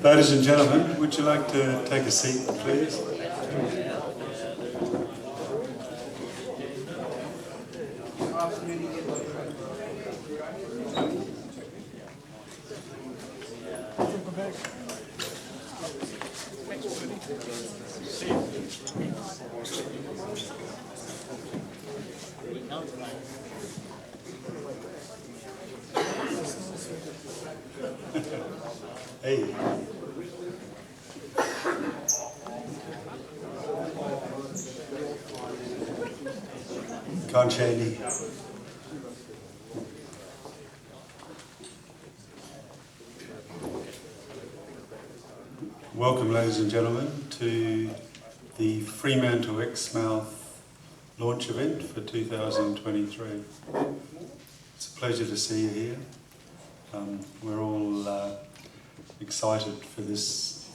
Ladies and gentlemen, would you like to take a seat, please? Hey. Conchani. Welcome, ladies and gentlemen, to the Fremantle Exmouth launch event for 2023. It's a pleasure to see you here. We're all excited for this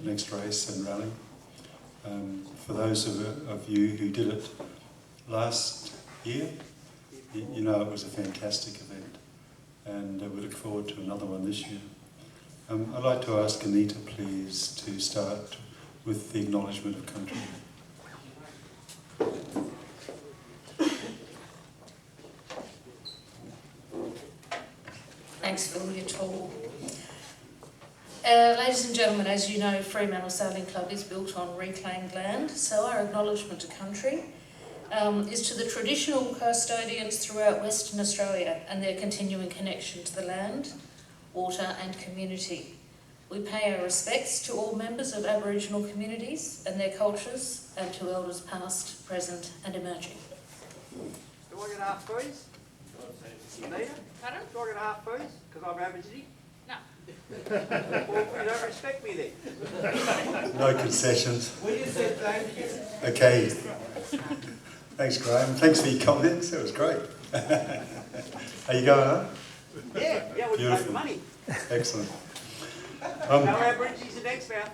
next race and rally. For those of you who did it last year, you know it was a fantastic event, and we look forward to another one this year. I'd like to ask Anita, please, to start with the acknowledgement of country. Thanks, Phil, you're tall. Ladies and gentlemen, as you know, Fremantle Sailing Club is built on reclaimed land, so our acknowledgement to country is to the traditional custodians throughout Western Australia and their continuing connection to the land, water and community. We pay our respects to all members of Aboriginal communities and their cultures, and to elders past, present and emerging. Do I get half fees? Anita? Pardon? Do I get half fees? Because I'm Aboriginal? No. Well, you don't respect me then. No concessions. We just said thank you. Okay. Thanks, Graham. Thanks for your comments. That was great. Are you going up? Yeah, we Beautiful. take money. Excellent. No Aborigines in Exmouth.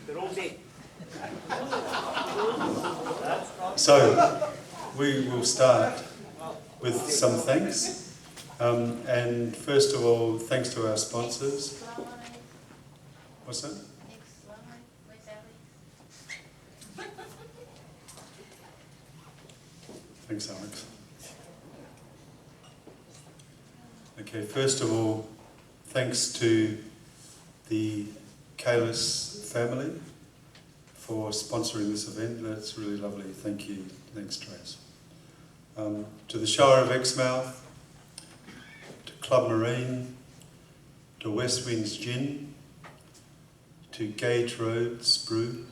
They're all dead. So, we will start with some thanks. And first of all, thanks to our sponsors. What's that? Thanks, Alex. Okay, first of all, thanks to the Kalis family for sponsoring this event. That's really lovely. Thank you. Thanks, Trace. To the Shire of Exmouth, to Club Marine, to West Winds Gin, to Gage Roads Brew,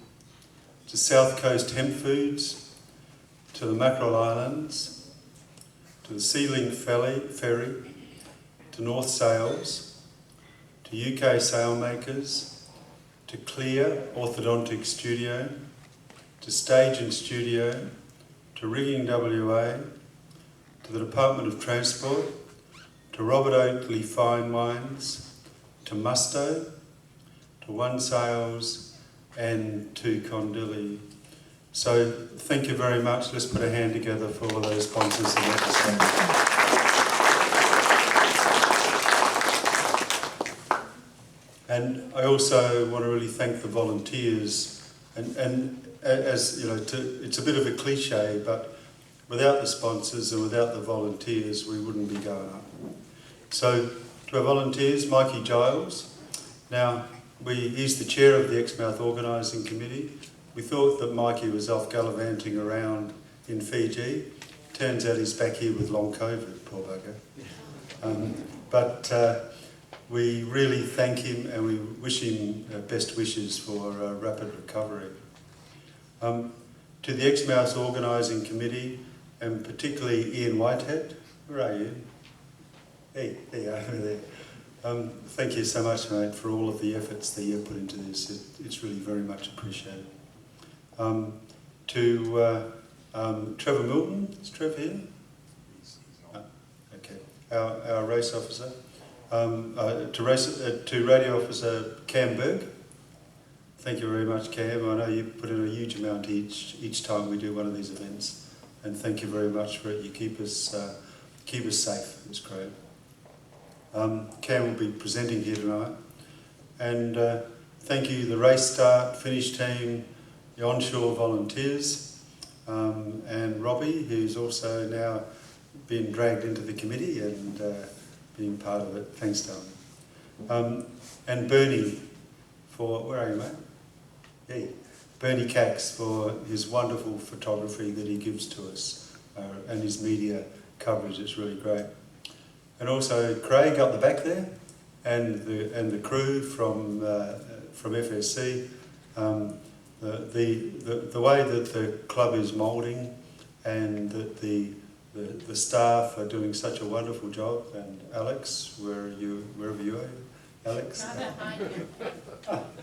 to South Coast Hemp Foods, to the Mackerel Islands, to the Sealing Ferry, to North Sails, to UK Sailmakers, to Clear Orthodontic Studio, to Stage and Studio, to Rigging WA, to the Department of Transport, to Robert Oakley Fine Wines, to Musto, to One Sails, and to Condilly. So thank you very much. Let's put a hand together for all those sponsors and legislators. And I also want to really thank the volunteers, and as you know, it's a bit of a cliche, but without the sponsors and without the volunteers, we wouldn't be going up. So to our volunteers, Mikey Giles. Now, he's the chair of the Exmouth Organising Committee. We thought that Mikey was off gallivanting around in Fiji. Turns out he's back here with long COVID, poor bugger. But we really thank him and we wish him best wishes for rapid recovery. To the Exmouth Organising Committee, and particularly Ian Whitehead. Where are you? Hey, there you are, over there. Thank you so much, mate, for all of the efforts that you've put into this. It's really very much appreciated. To Trevor Milton. Is Trev here? Okay. Our race officer. To Radio Officer Cam Berg. Thank you very much, Cam. I know you put in a huge amount each time we do one of these events, and thank you very much for it. You keep us safe. It's great. Cam will be presenting here tonight, and thank you, the race start, finish team, the onshore volunteers, and Robbie, who's also now been dragged into the committee and being part of it. Thanks, darling. And Bernie for, where are you, mate? Yeah, Bernie Cax for his wonderful photography that he gives to us and his media coverage. It's really great. And also Craig up the back there, and the crew from FSC. The way that the club is moulding, and that the staff are doing such a wonderful job. And Alex, wherever you are, Alex.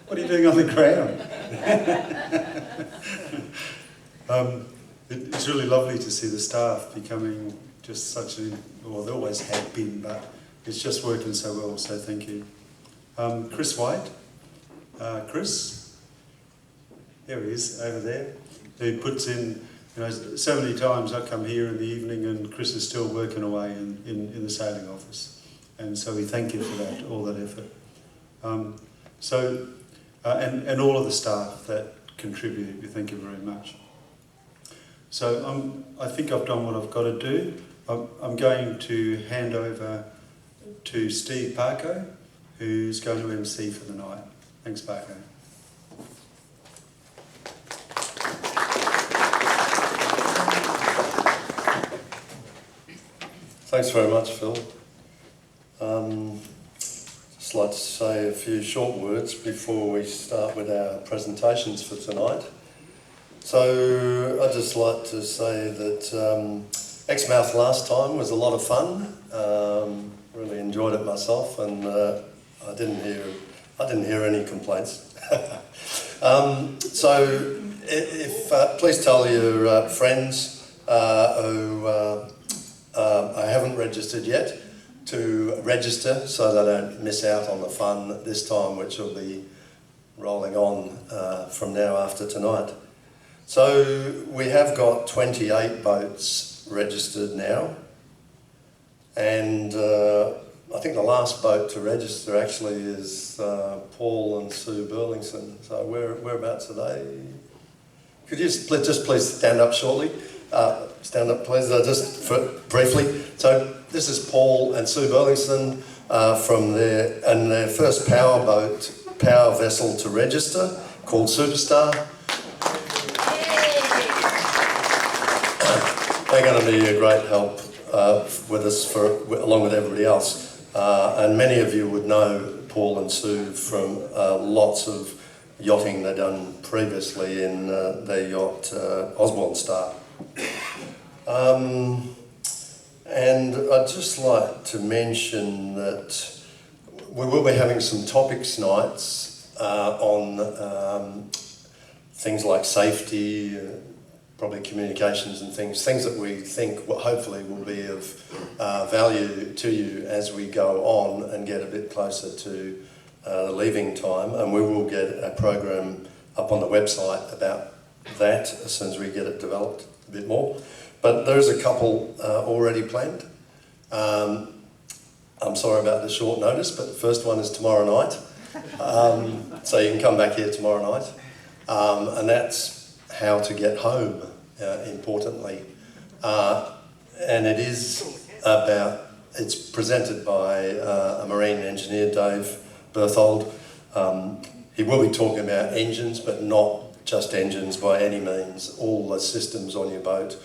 What are you doing on the ground? It's really lovely to see the staff becoming just such well, they always have been, but it's just working so well, so thank you. Chris White. Chris, there he is, over there, who puts in, so many times I come here in the evening and Chris is still working away in the sailing office. And so we thank you for that, all that effort. And all of the staff that contribute, we thank you very much. So I think I've done what I've got to do. I'm going to hand over to Steve Parko, who's going to MC for the night. Thanks, Parko. Thanks very much, Phil. Just like to say a few short words before we start with our presentations for tonight. So I'd just like to say that Exmouth last time was a lot of fun. Really enjoyed it myself, and I didn't hear any complaints. So please tell your friends who haven't registered yet to register, so they don't miss out on the fun this time, which will be rolling on from now after tonight. So we have got 28 boats registered now, and I think the last boat to register actually is Paul and Sue Burlington. So whereabouts are they? Could you just please stand up shortly? Stand up, please, just briefly. So this is Paul and Sue Burlington from their first power vessel to register, called Superstar. They're going to be a great help with us along with everybody else. And many of you would know Paul and Sue from lots of yachting they've done previously in their yacht Osborne Star. And I'd just like to mention that we will be having some topics nights on things like safety, probably communications and things that we think hopefully will be of value to you as we go on and get a bit closer to the leaving time. And we will get a program up on the website about that as soon as we get it developed a bit more. But there's a couple already planned. I'm sorry about the short notice, but the first one is tomorrow night. So you can come back here tomorrow night. And that's how to get home, importantly. And it is it's presented by a marine engineer, Dave Berthold. He will be talking about engines, but not just engines by any means. All the systems on your boat,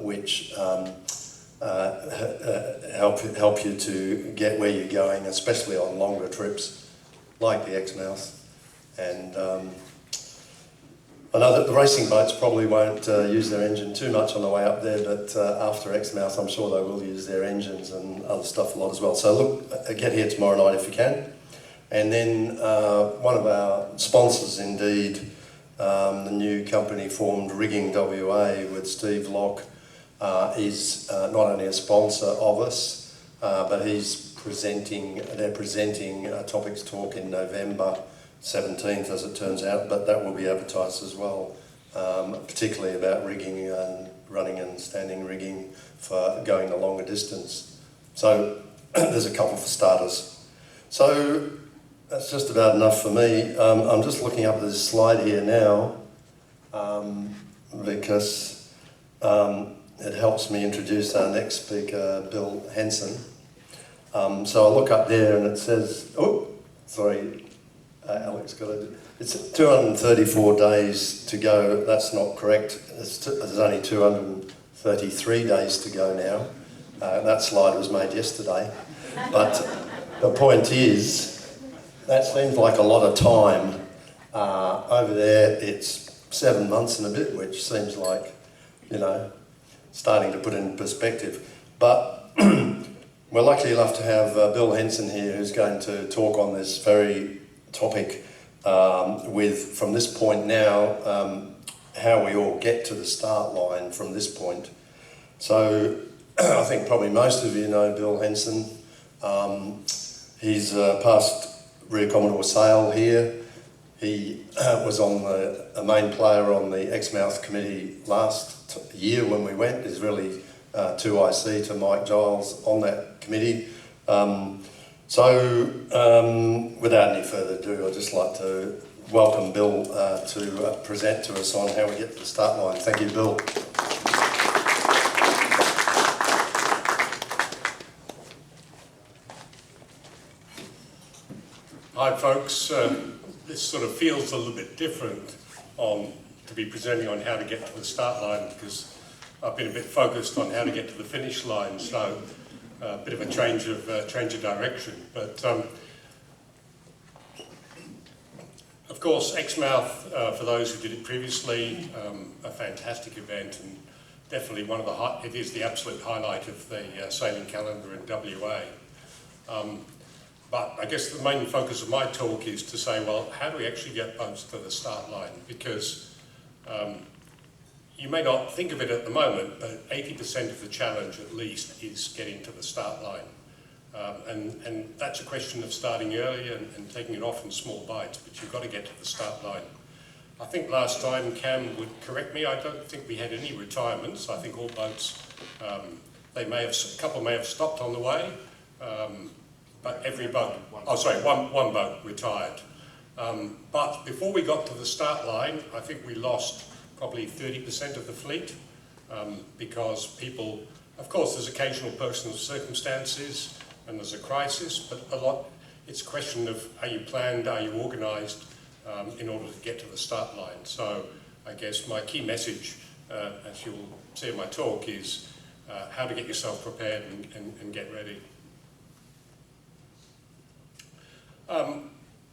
which help you to get where you're going, especially on longer trips, like the Exmouth. And I know that the racing boats probably won't use their engine too much on the way up there, but after Exmouth, I'm sure they will use their engines and other stuff a lot as well. So look, get here tomorrow night if you can. And then one of our sponsors, indeed, the new company formed Rigging WA with Steve Locke, is not only a sponsor of us, but they're presenting a topics talk in November 17th as it turns out, but that will be advertised as well, particularly about rigging and running and standing rigging for going a longer distance. So there's a couple for starters. So that's just about enough for me. I'm just looking up this slide here now because it helps me introduce our next speaker, Bill Henson. So I look up there and it says, oh, sorry, Alex got it. It's 234 days to go. That's not correct. There's only 233 days to go now. That slide was made yesterday. But the point is, that seems like a lot of time. Over there, it's 7 months and a bit, which seems like, you know, starting to put in perspective. But we're lucky enough to have Bill Henson here, who's going to talk on this very topic with, from this point now, how we all get to the start line from this point. So I think probably most of you know Bill Henson. He's past Rear Commodore Sale here. He was on a main player on the Exmouth committee last year when we went. There's really 2IC to Mike Giles on that committee. Without any further ado, I'd just like to welcome Bill to present to us on how we get to the start line. Thank you, Bill. Hi folks, this sort of feels a little bit different to be presenting on how to get to the start line, because I've been a bit focused on how to get to the finish line, so a bit of a change of direction. But of course, Exmouth, for those who did it previously, a fantastic event, and definitely one of it is the absolute highlight of the sailing calendar in WA. But I guess the main focus of my talk is to say, well, how do we actually get boats to the start line? Because you may not think of it at the moment, but 80% of the challenge at least is getting to the start line. And that's a question of starting early and taking it off in small bites, but you've got to get to the start line. I think last time, Cam would correct me, I don't think we had any retirements. I think all boats, a couple may have stopped on the way, but every boat, one boat retired. But before we got to the start line, I think we lost probably 30% of the fleet because people, of course there's occasional personal circumstances and there's a crisis, but it's a question of are you planned, are you organised in order to get to the start line. So I guess my key message, as you'll see in my talk, is how to get yourself prepared and get ready.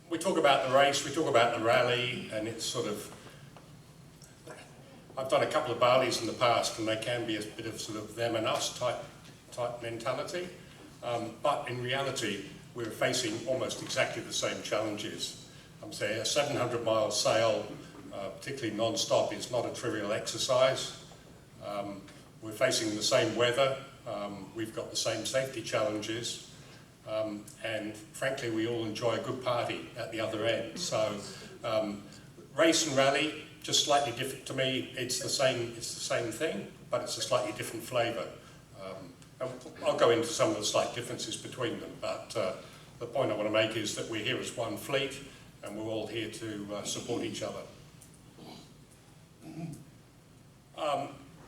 We talk about the race, we talk about the rally, and it's sort of, I've done a couple of Barleys in the past and they can be a bit of sort of them and us type mentality, but in reality we're facing almost exactly the same challenges. I'm saying a 700-mile sail, particularly non-stop, is not a trivial exercise. We're facing the same weather, we've got the same safety challenges, and frankly we all enjoy a good party at the other end. So race and rally, just slightly different to me. It's the same thing, but it's a slightly different flavour. And I'll go into some of the slight differences between them, but the point I want to make is that we're here as one fleet and we're all here to support each other.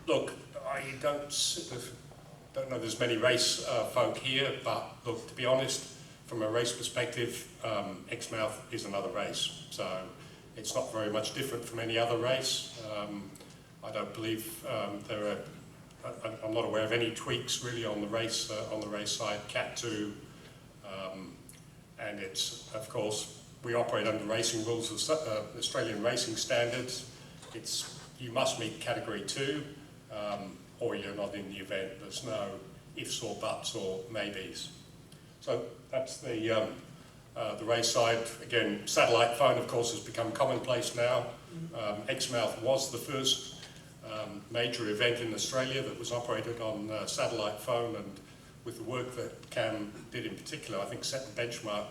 Look, I don't know there's many race folk here, but look, to be honest, from a race perspective, Exmouth is another race. So it's not very much different from any other race. I don't believe I'm not aware of any tweaks really on the race side. Cat 2, and it's, of course, we operate under racing rules of Australian racing standards. You must meet Category 2, or you're not in the event. There's no ifs or buts or maybes. So that's the race side. Again, satellite phone, of course, has become commonplace now. Exmouth was the first major event in Australia that was operated on satellite phone, and with the work that Cam did in particular, I think set the benchmark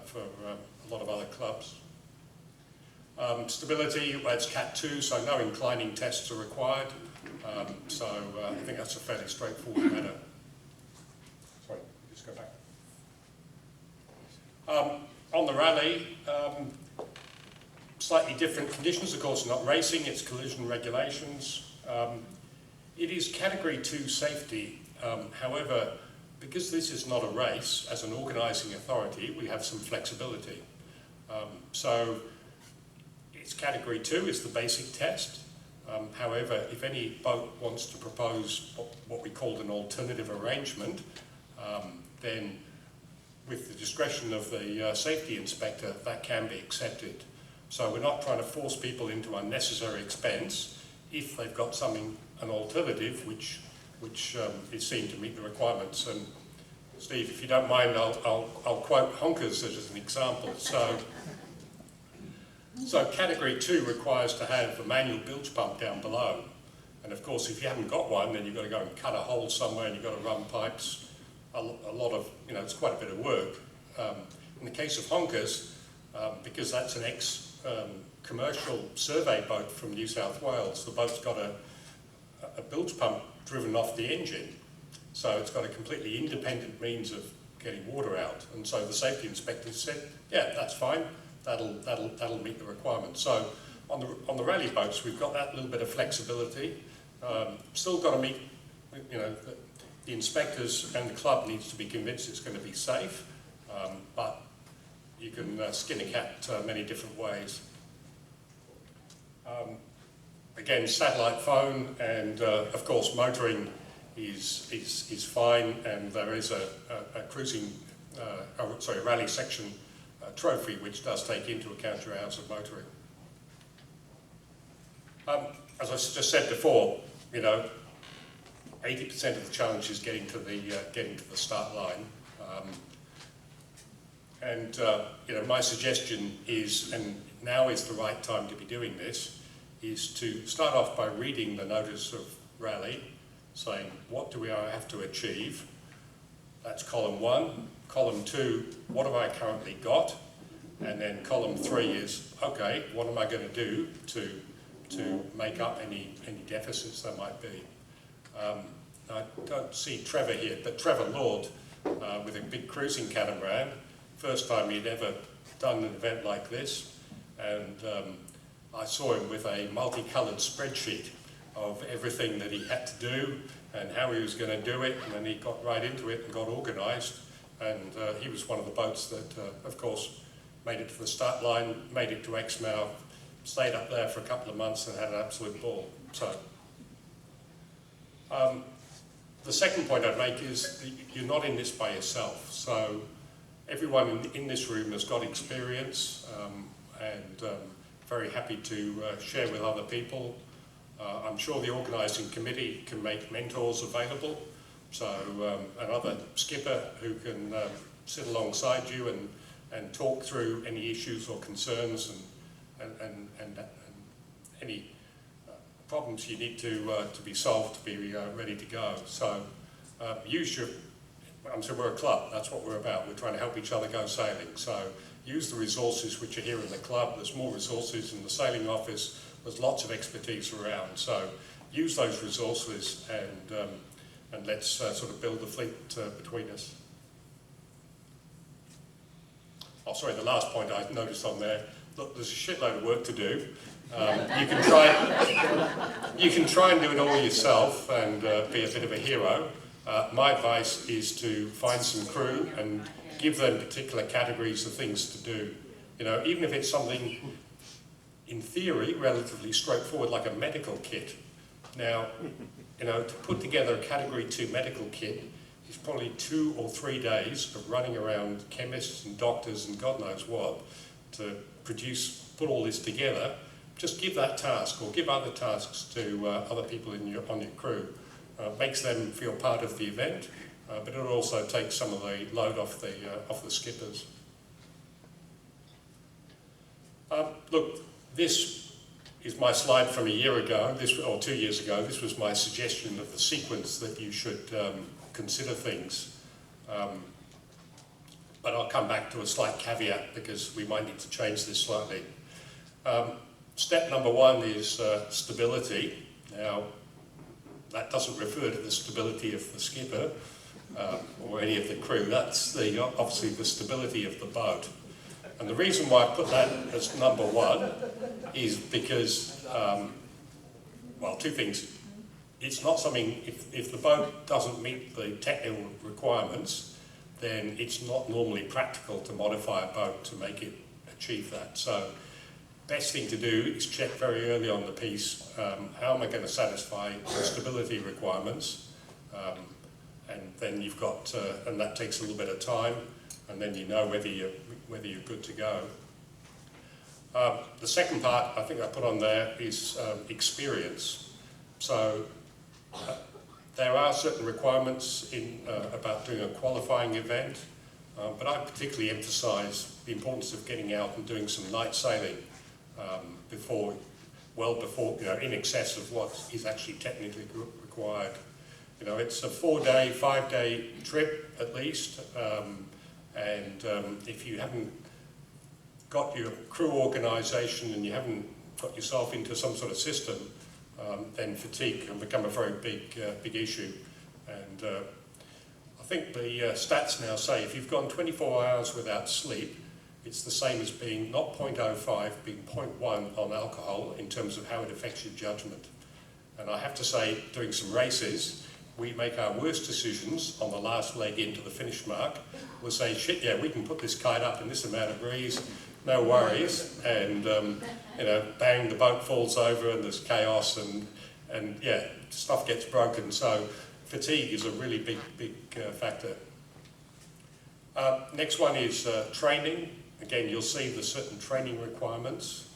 for a lot of other clubs. Stability, well, it's Cat 2, so no inclining tests are required. I think that's a fairly straightforward matter. Sorry, just go back. On the rally, slightly different conditions, of course, not racing, it's collision regulations. It is Category 2 safety. However, because this is not a race, as an organising authority, we have some flexibility. So it's Category 2 is the basic test. However, if any boat wants to propose what we called an alternative arrangement, then with the discretion of the safety inspector, that can be accepted. So we're not trying to force people into unnecessary expense if they've got an alternative which is seen to meet the requirements. And Steve, if you don't mind, I'll quote Honkers as an example. So Category 2 requires to have a manual bilge pump down below. And of course, if you haven't got one, then you've got to go and cut a hole somewhere and you've got to run pipes. A lot of, it's quite a bit of work. In the case of Honkers, because that's an commercial survey boat from New South Wales, the boat's got a bilge pump driven off the engine. So it's got a completely independent means of getting water out. And so the safety inspector said, yeah, that's fine. That'll meet the requirements. So on the rally boats, we've got that little bit of flexibility. Still got to meet, the inspectors and the club needs to be convinced it's going to be safe, but you can skin a cat many different ways. Again, satellite phone and of course motoring is fine, and there is a rally section trophy which does take into account your hours of motoring. As I just said before, 80% of the challenge is getting to the start line, my suggestion is, and now is the right time to be doing this, is to start off by reading the notice of rally, saying what do I have to achieve. That's column 1. Column 2, what have I currently got? And then column 3 is, okay, what am I going to do to make up any deficits there might be? I don't see Trevor here, but Trevor Lord, with a big cruising catamaran, first time he'd ever done an event like this, and I saw him with a multicoloured spreadsheet of everything that he had to do and how he was going to do it, and then he got right into it and got organised, and he was one of the boats that, of course, made it to the start line, made it to Exmouth, stayed up there for a couple of months and had an absolute ball. So, the second point I'd make is that you're not in this by yourself. So everyone in this room has got experience and very happy to share with other people. I'm sure the organising committee can make mentors available. So another skipper who can sit alongside you and talk through any issues or concerns and any problems you need to be solved to be ready to go. So use your, we're a club, that's what we're about. We're trying to help each other go sailing. So use the resources which are here in the club. There's more resources in the sailing office. There's lots of expertise around. So use those resources and let's sort of build the fleet between us. Oh, sorry, the last point I noticed on there, look, there's a shitload of work to do. You can try and do it all yourself and be a bit of a hero. My advice is to find some crew and give them particular categories of things to do. Even if it's something, in theory, relatively straightforward, like a medical kit. Now, to put together a Category 2 medical kit is probably 2 or 3 days of running around chemists and doctors and God knows what to put all this together. Just give that task or give other tasks to other people on your crew. Makes them feel part of the event, but it also takes some of the load off the skippers. Look, this is my slide from a year ago, or 2 years ago. This was my suggestion of the sequence that you should consider things. But I'll come back to a slight caveat because we might need to change this slightly. Step number one is stability. Now, that doesn't refer to the stability of the skipper or any of the crew. That's obviously the stability of the boat. And the reason why I put that as number one is because, well, two things. It's not something, if the boat doesn't meet the technical requirements, then it's not normally practical to modify a boat to make it achieve that. So, best thing to do is check very early on the piece, how am I going to satisfy the stability requirements? And then you've got, and that takes a little bit of time, and then you know whether you're good to go. The second part I think I put on there is experience. So there are certain requirements about doing a qualifying event, but I particularly emphasise the importance of getting out and doing some night sailing well before, in excess of what is actually technically required. It's a 4-day, 5-day trip at least, and if you haven't got your crew organisation and you haven't got yourself into some sort of system, then fatigue can become a very big issue. And I think the stats now say if you've gone 24 hours without sleep, it's the same as being not 0.05, being 0.1 on alcohol in terms of how it affects your judgment. And I have to say, doing some races, we make our worst decisions on the last leg into the finish mark. We'll say, shit, yeah, we can put this kite up in this amount of breeze, no worries, and bang, the boat falls over and there's chaos and yeah, stuff gets broken. So fatigue is a really big factor. Next one is training. Again, you'll see the certain training requirements.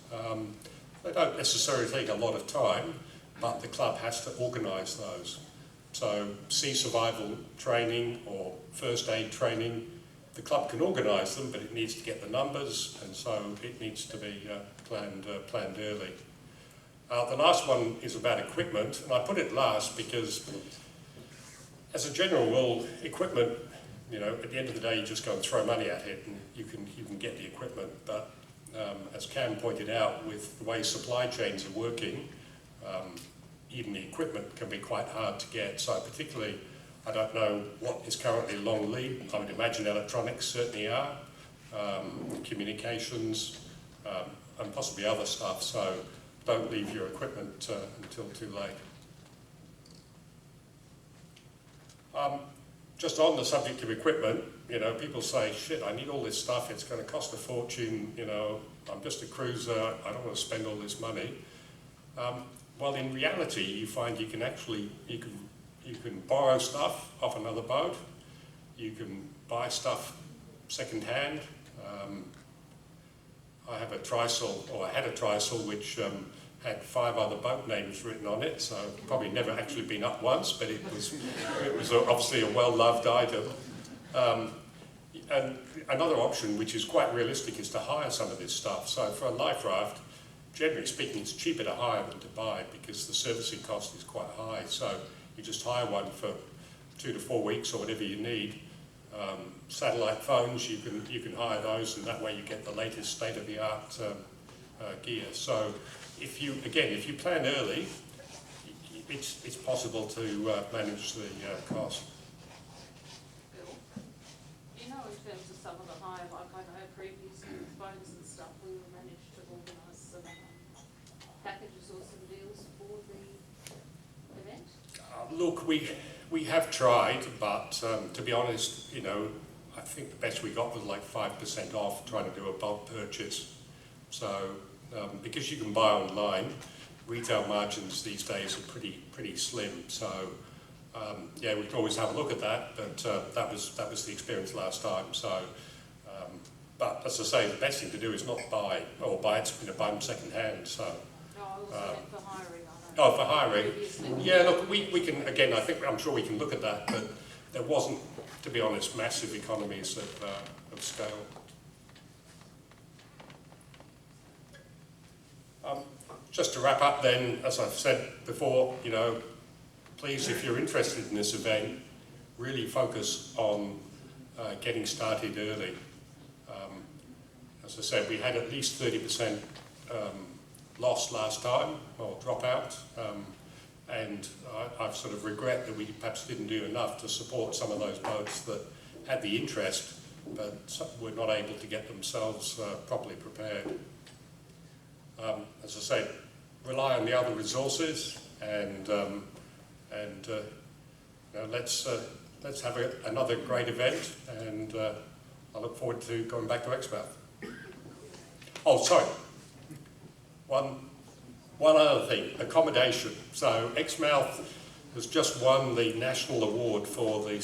They don't necessarily take a lot of time, but the club has to organise those. So sea survival training or first aid training, the club can organise them, but it needs to get the numbers, and so it needs to be planned early. The last one is about equipment, and I put it last because, as a general rule, equipment, at the end of the day, you just go and throw money at it, and you can get the equipment. But as Cam pointed out, with the way supply chains are working, even the equipment can be quite hard to get. So particularly, I don't know what is currently long lead. I would imagine electronics certainly are, communications, and possibly other stuff. So don't leave your equipment until too late. Just on the subject of equipment, people say, shit, I need all this stuff, it's going to cost a fortune, I'm just a cruiser, I don't want to spend all this money. Well, in reality, you find you can borrow stuff off another boat, you can buy stuff second-hand. I have a tristle, or I had a tristle, which had 5 other boat names written on it, so probably never actually been up once, but it was obviously a well-loved item. And another option, which is quite realistic, is to hire some of this stuff. So for a life raft, generally speaking, it's cheaper to hire than to buy because the servicing cost is quite high. So you just hire one for 2 to 4 weeks or whatever you need. Satellite phones, you can hire those, and that way you get the latest state-of-the-art gear. So if you plan early, it's possible to manage the cost. Bill, do you know in terms of some of the hire, like I know previously with phones and stuff, we managed to organise some packages or some deals for the event? Look, we have tried, but to be honest, I think the best we got was like 5% off trying to do a bulk purchase. So because you can buy online, retail margins these days are pretty slim. So yeah, we can always have a look at that, but that was the experience last time. So, but as I say, the best thing to do is not buy it, buy them second hand. So. No, I also meant for hiring. Oh, for hiring. Yeah, look, we can, again, I'm sure we can look at that, but there wasn't, to be honest, massive economies of scale. Just to wrap up then, as I've said before, please, if you're interested in this event, really focus on getting started early. As I said, we had at least 30% lost last time, or drop out, and I sort of regret that we perhaps didn't do enough to support some of those boats that had the interest, but were not able to get themselves properly prepared. As I say, rely on the other resources, and you know, let's have another great event, and I look forward to going back to Exmouth. Oh, sorry. One other thing, accommodation. So Exmouth has just won the national award for the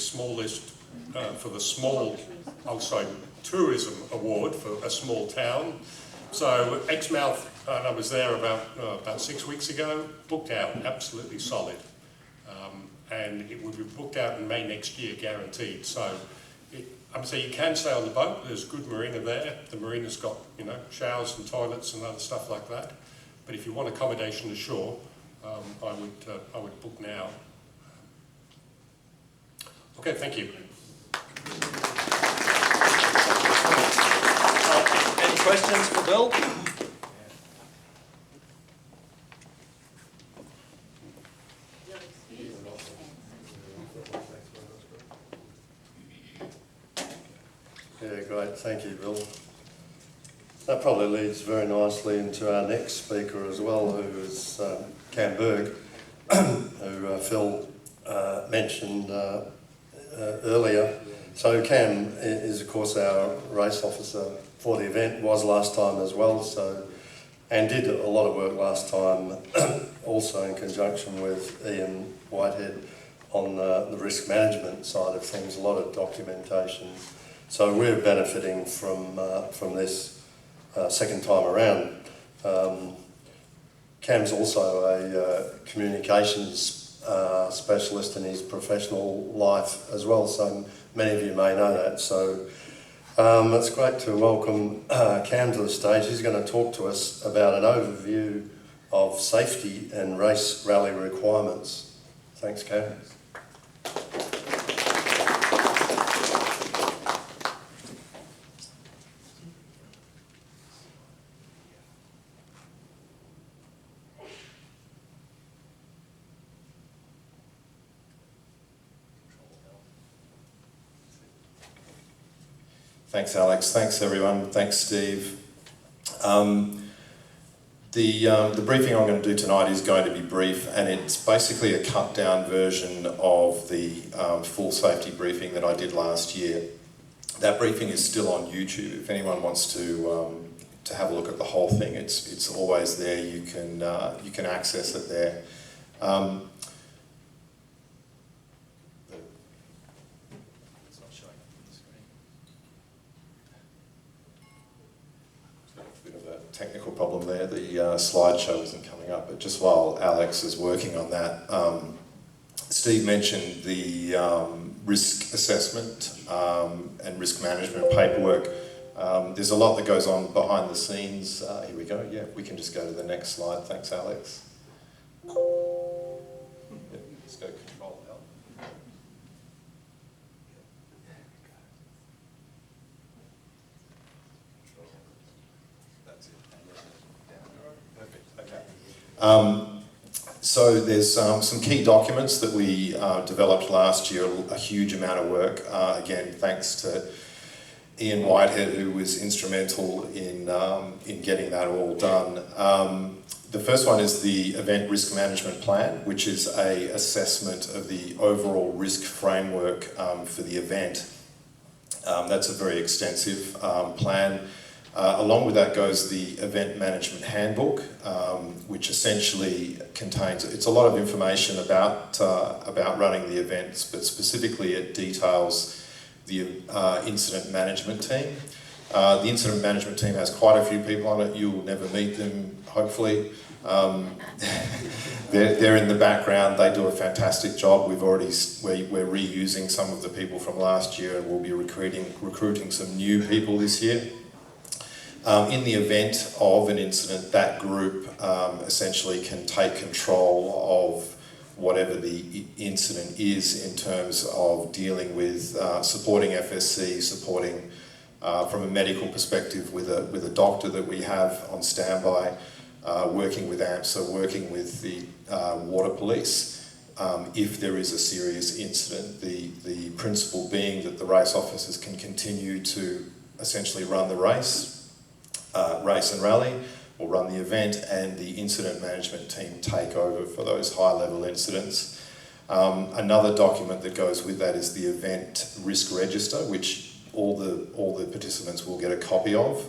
tourism award for a small town. So Exmouth, and I was there about 6 weeks ago, booked out, absolutely solid. And it will be booked out in May next year, guaranteed. So you can stay on the boat. There's good marina there. The marina's got, you know, showers and toilets and other stuff like that. But if you want accommodation ashore, I would book now. Okay, thank you. Any questions for Bill? Yeah, great. Thank you, Bill. That probably leads very nicely into our next speaker as well, who is Cam Berg, who Phil mentioned earlier. So Cam is, of course, our race officer for the event, was last time as well, and did a lot of work last time, also in conjunction with Ian Whitehead on the risk management side of things, a lot of documentation. So we're benefiting from this second time around. Cam's also a communications specialist in his professional life as well, so many of you may know that. So it's great to welcome Cam to the stage. He's going to talk to us about an overview of safety and race rally requirements. Thanks, Cam. Thanks, Alex. Thanks, everyone. Thanks, Steve. The briefing I'm going to do tonight is going to be brief, and it's basically a cut-down version of the full safety briefing that I did last year. That briefing is still on YouTube. If anyone wants to have a look at the whole thing, it's always there. You can access it there. Technical problem there, the slideshow isn't coming up, but just while Alex is working on that, Steve mentioned the risk assessment and risk management paperwork. There's a lot that goes on behind the scenes. Here we go, yeah, we can just go to the next slide. Thanks, Alex. Yeah, let's go Control L. So there's some key documents that we developed last year, a huge amount of work. Again, thanks to Ian Whitehead, who was instrumental in getting that all done. The first one is the Event Risk Management Plan, which is an assessment of the overall risk framework for the event. That's a very extensive plan. Along with that goes the Event Management Handbook, which essentially contains, it's a lot of information about running the events, but specifically it details the incident management team. The incident management team has quite a few people on it. You'll never meet them, hopefully. They're in the background. They do a fantastic job. We're reusing some of the people from last year, and we'll be recruiting some new people this year. In the event of an incident, that group essentially can take control of whatever the incident is in terms of dealing with supporting FSC, supporting from a medical perspective with a doctor that we have on standby, working with AMSA, working with the water police. If there is a serious incident, the principle being that the race officers can continue to essentially run the race and rally, or run the event, and the incident management team take over for those high-level incidents. Another document that goes with that is the event risk register, which all the participants will get a copy of.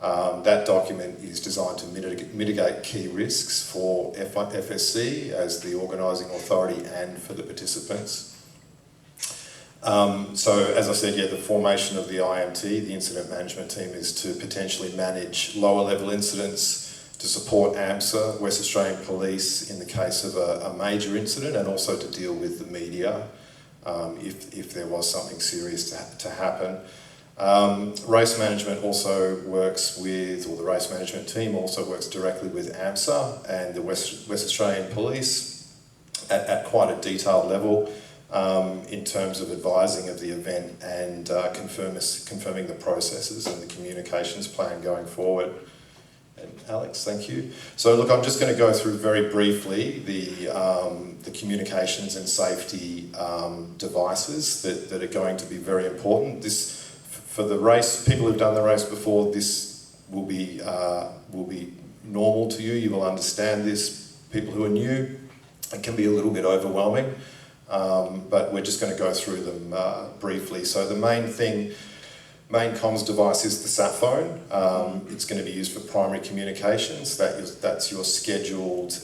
That document is designed to mitigate key risks for FSC as the organising authority and for the participants. So as I said, yeah, the formation of the IMT, the incident management team, is to potentially manage lower level incidents, to support AMSA, West Australian Police in the case of a major incident, and also to deal with the media if there was something serious to happen. Race management also works with, or the race management team also works directly with AMSA and the West Australian Police at quite a detailed level in terms of advising of the event and confirming the processes and the communications plan going forward. And Alex, thank you. So look, I'm just going to go through very briefly the communications and safety devices that are going to be very important. For the race, people who've done the race before, this will be normal to you. You will understand this. People who are new, it can be a little bit overwhelming, but we're just going to go through them briefly. So the main comms device is the sat phone. It's going to be used for primary communications. That's your scheduled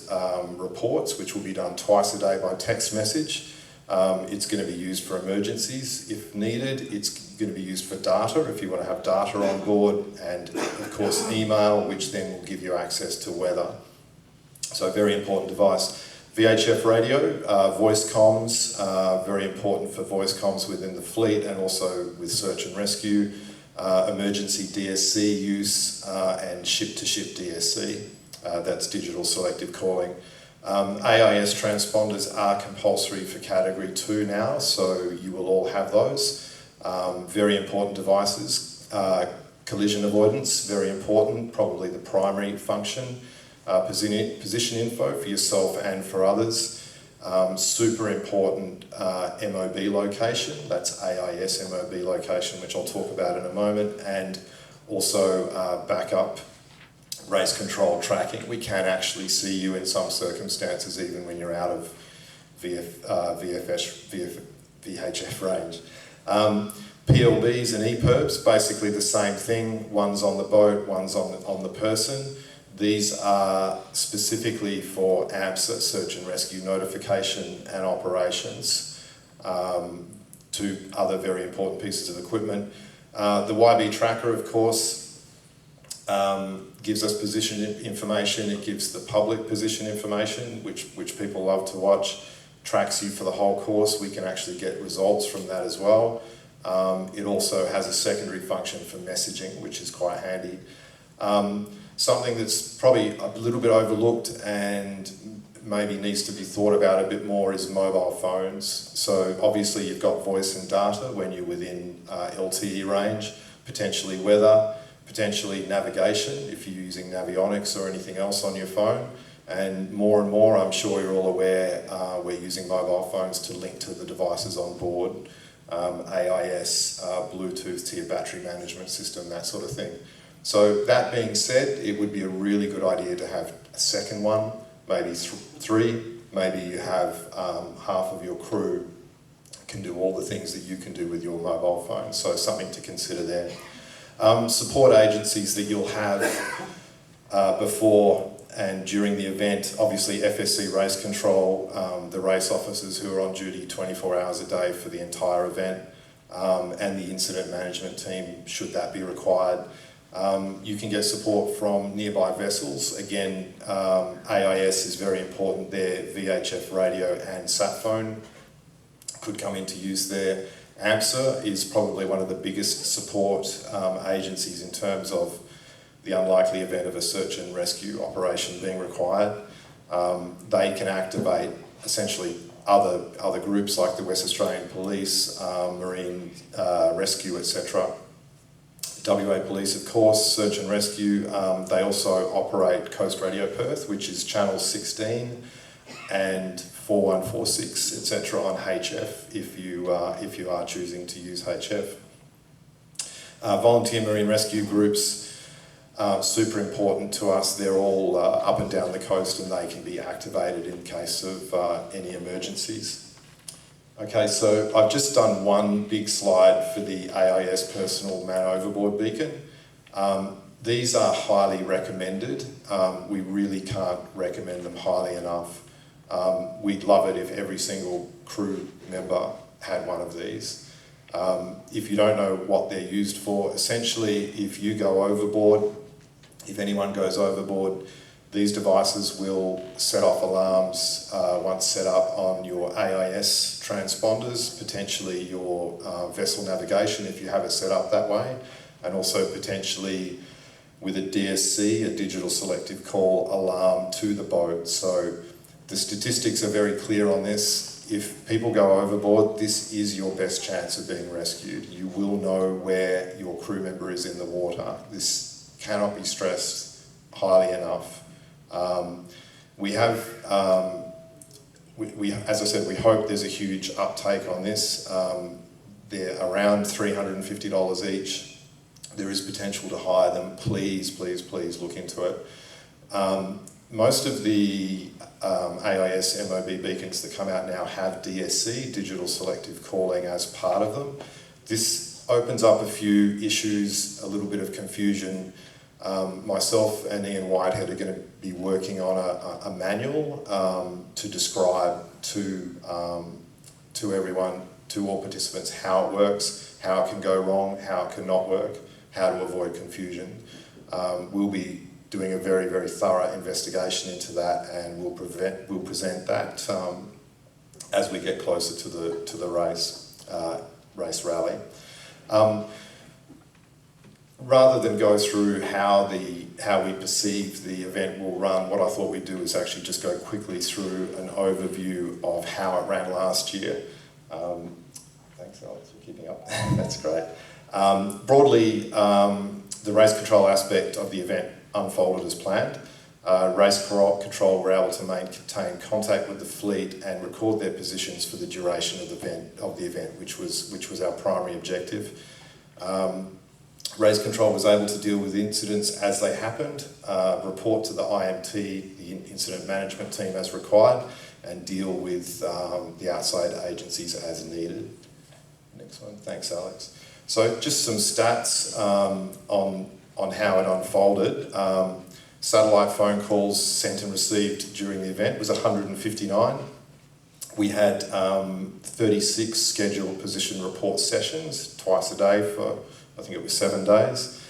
reports, which will be done twice a day by text message. It's going to be used for emergencies if needed. It's going to be used for data if you want to have data on board, and of course email, which then will give you access to weather. So a very important device. VHF radio, voice comms, very important for voice comms within the fleet and also with search and rescue, emergency DSC use, and ship-to-ship DSC, that's digital selective calling. AIS transponders are compulsory for Category 2 now, so you will all have those. Very important devices. Collision avoidance, very important, probably the primary function. Position info for yourself and for others. Super important MOB location, that's AIS MOB location, which I'll talk about in a moment, and also backup race control tracking. We can actually see you in some circumstances even when you're out of VHF range. PLBs and EPIRBs, basically the same thing. One's on the boat, one's on the person. These are specifically for AMSA, search and rescue notification and operations, two other very important pieces of equipment. The YB tracker, of course, gives us position information. It gives the public position information, which people love to watch. Tracks you for the whole course. We can actually get results from that as well. It also has a secondary function for messaging, which is quite handy. Something that's probably a little bit overlooked and maybe needs to be thought about a bit more is mobile phones. So obviously you've got voice and data when you're within LTE range, potentially weather, potentially navigation if you're using Navionics or anything else on your phone. And more, I'm sure you're all aware, we're using mobile phones to link to the devices on board, AIS, Bluetooth to your battery management system, that sort of thing. So that being said, it would be a really good idea to have a second one, maybe three. Maybe you have half of your crew can do all the things that you can do with your mobile phone. So something to consider there. Support agencies that you'll have before and during the event, obviously FSC Race Control, the race officers who are on duty 24 hours a day for the entire event, and the incident management team, should that be required. You can get support from nearby vessels. Again, AIS is very important there. VHF radio and sat phone could come into use there. AMSA is probably one of the biggest support agencies in terms of the unlikely event of a search and rescue operation being required. They can activate essentially other groups like the West Australian Police, Marine Rescue, etc. WA Police, of course, Search and Rescue. They also operate Coast Radio Perth, which is Channel 16, and 4146, etc. on HF if you are choosing to use HF. Volunteer marine rescue groups, super important to us. They're all up and down the coast, and they can be activated in case of any emergencies. Okay, so I've just done one big slide for the AIS personal man overboard beacon. These are highly recommended. We really can't recommend them highly enough. We'd love it if every single crew member had one of these. If you don't know what they're used for, essentially if you go overboard, if anyone goes overboard, these devices will set off alarms once set up on your AIS transponders, potentially your vessel navigation if you have it set up that way, and also potentially with a DSC, a digital selective call alarm to the boat. So the statistics are very clear on this. If people go overboard, this is your best chance of being rescued. You will know where your crew member is in the water. This cannot be stressed highly enough. We have, as I said, we hope there's a huge uptake on this. They're around $350 each. There is potential to hire them. Please, please, please look into it. Most of the AIS MOB beacons that come out now have DSC, digital selective calling, as part of them. This opens up a few issues, a little bit of confusion. Myself and Ian Whitehead are going to be working on a manual to describe to everyone, to all participants, how it works, how it can go wrong, how it cannot work, how to avoid confusion. We'll be doing a very, very thorough investigation into that, and we'll present that as we get closer to the race rally. Rather than go through how we perceive the event will run, what I thought we'd do is actually just go quickly through an overview of how it ran last year. Thanks, Alex, for keeping up. That's great. Broadly, the race control aspect of the event unfolded as planned. Race control were able to maintain contact with the fleet and record their positions for the duration of the event, which was our primary objective. Race control was able to deal with incidents as they happened, report to the IMT, the incident management team, as required, and deal with the outside agencies as needed. Next one, thanks, Alex. So just some stats on how it unfolded. Satellite phone calls sent and received during the event was 159. We had 36 scheduled position report sessions, twice a day for, I think it was 7 days.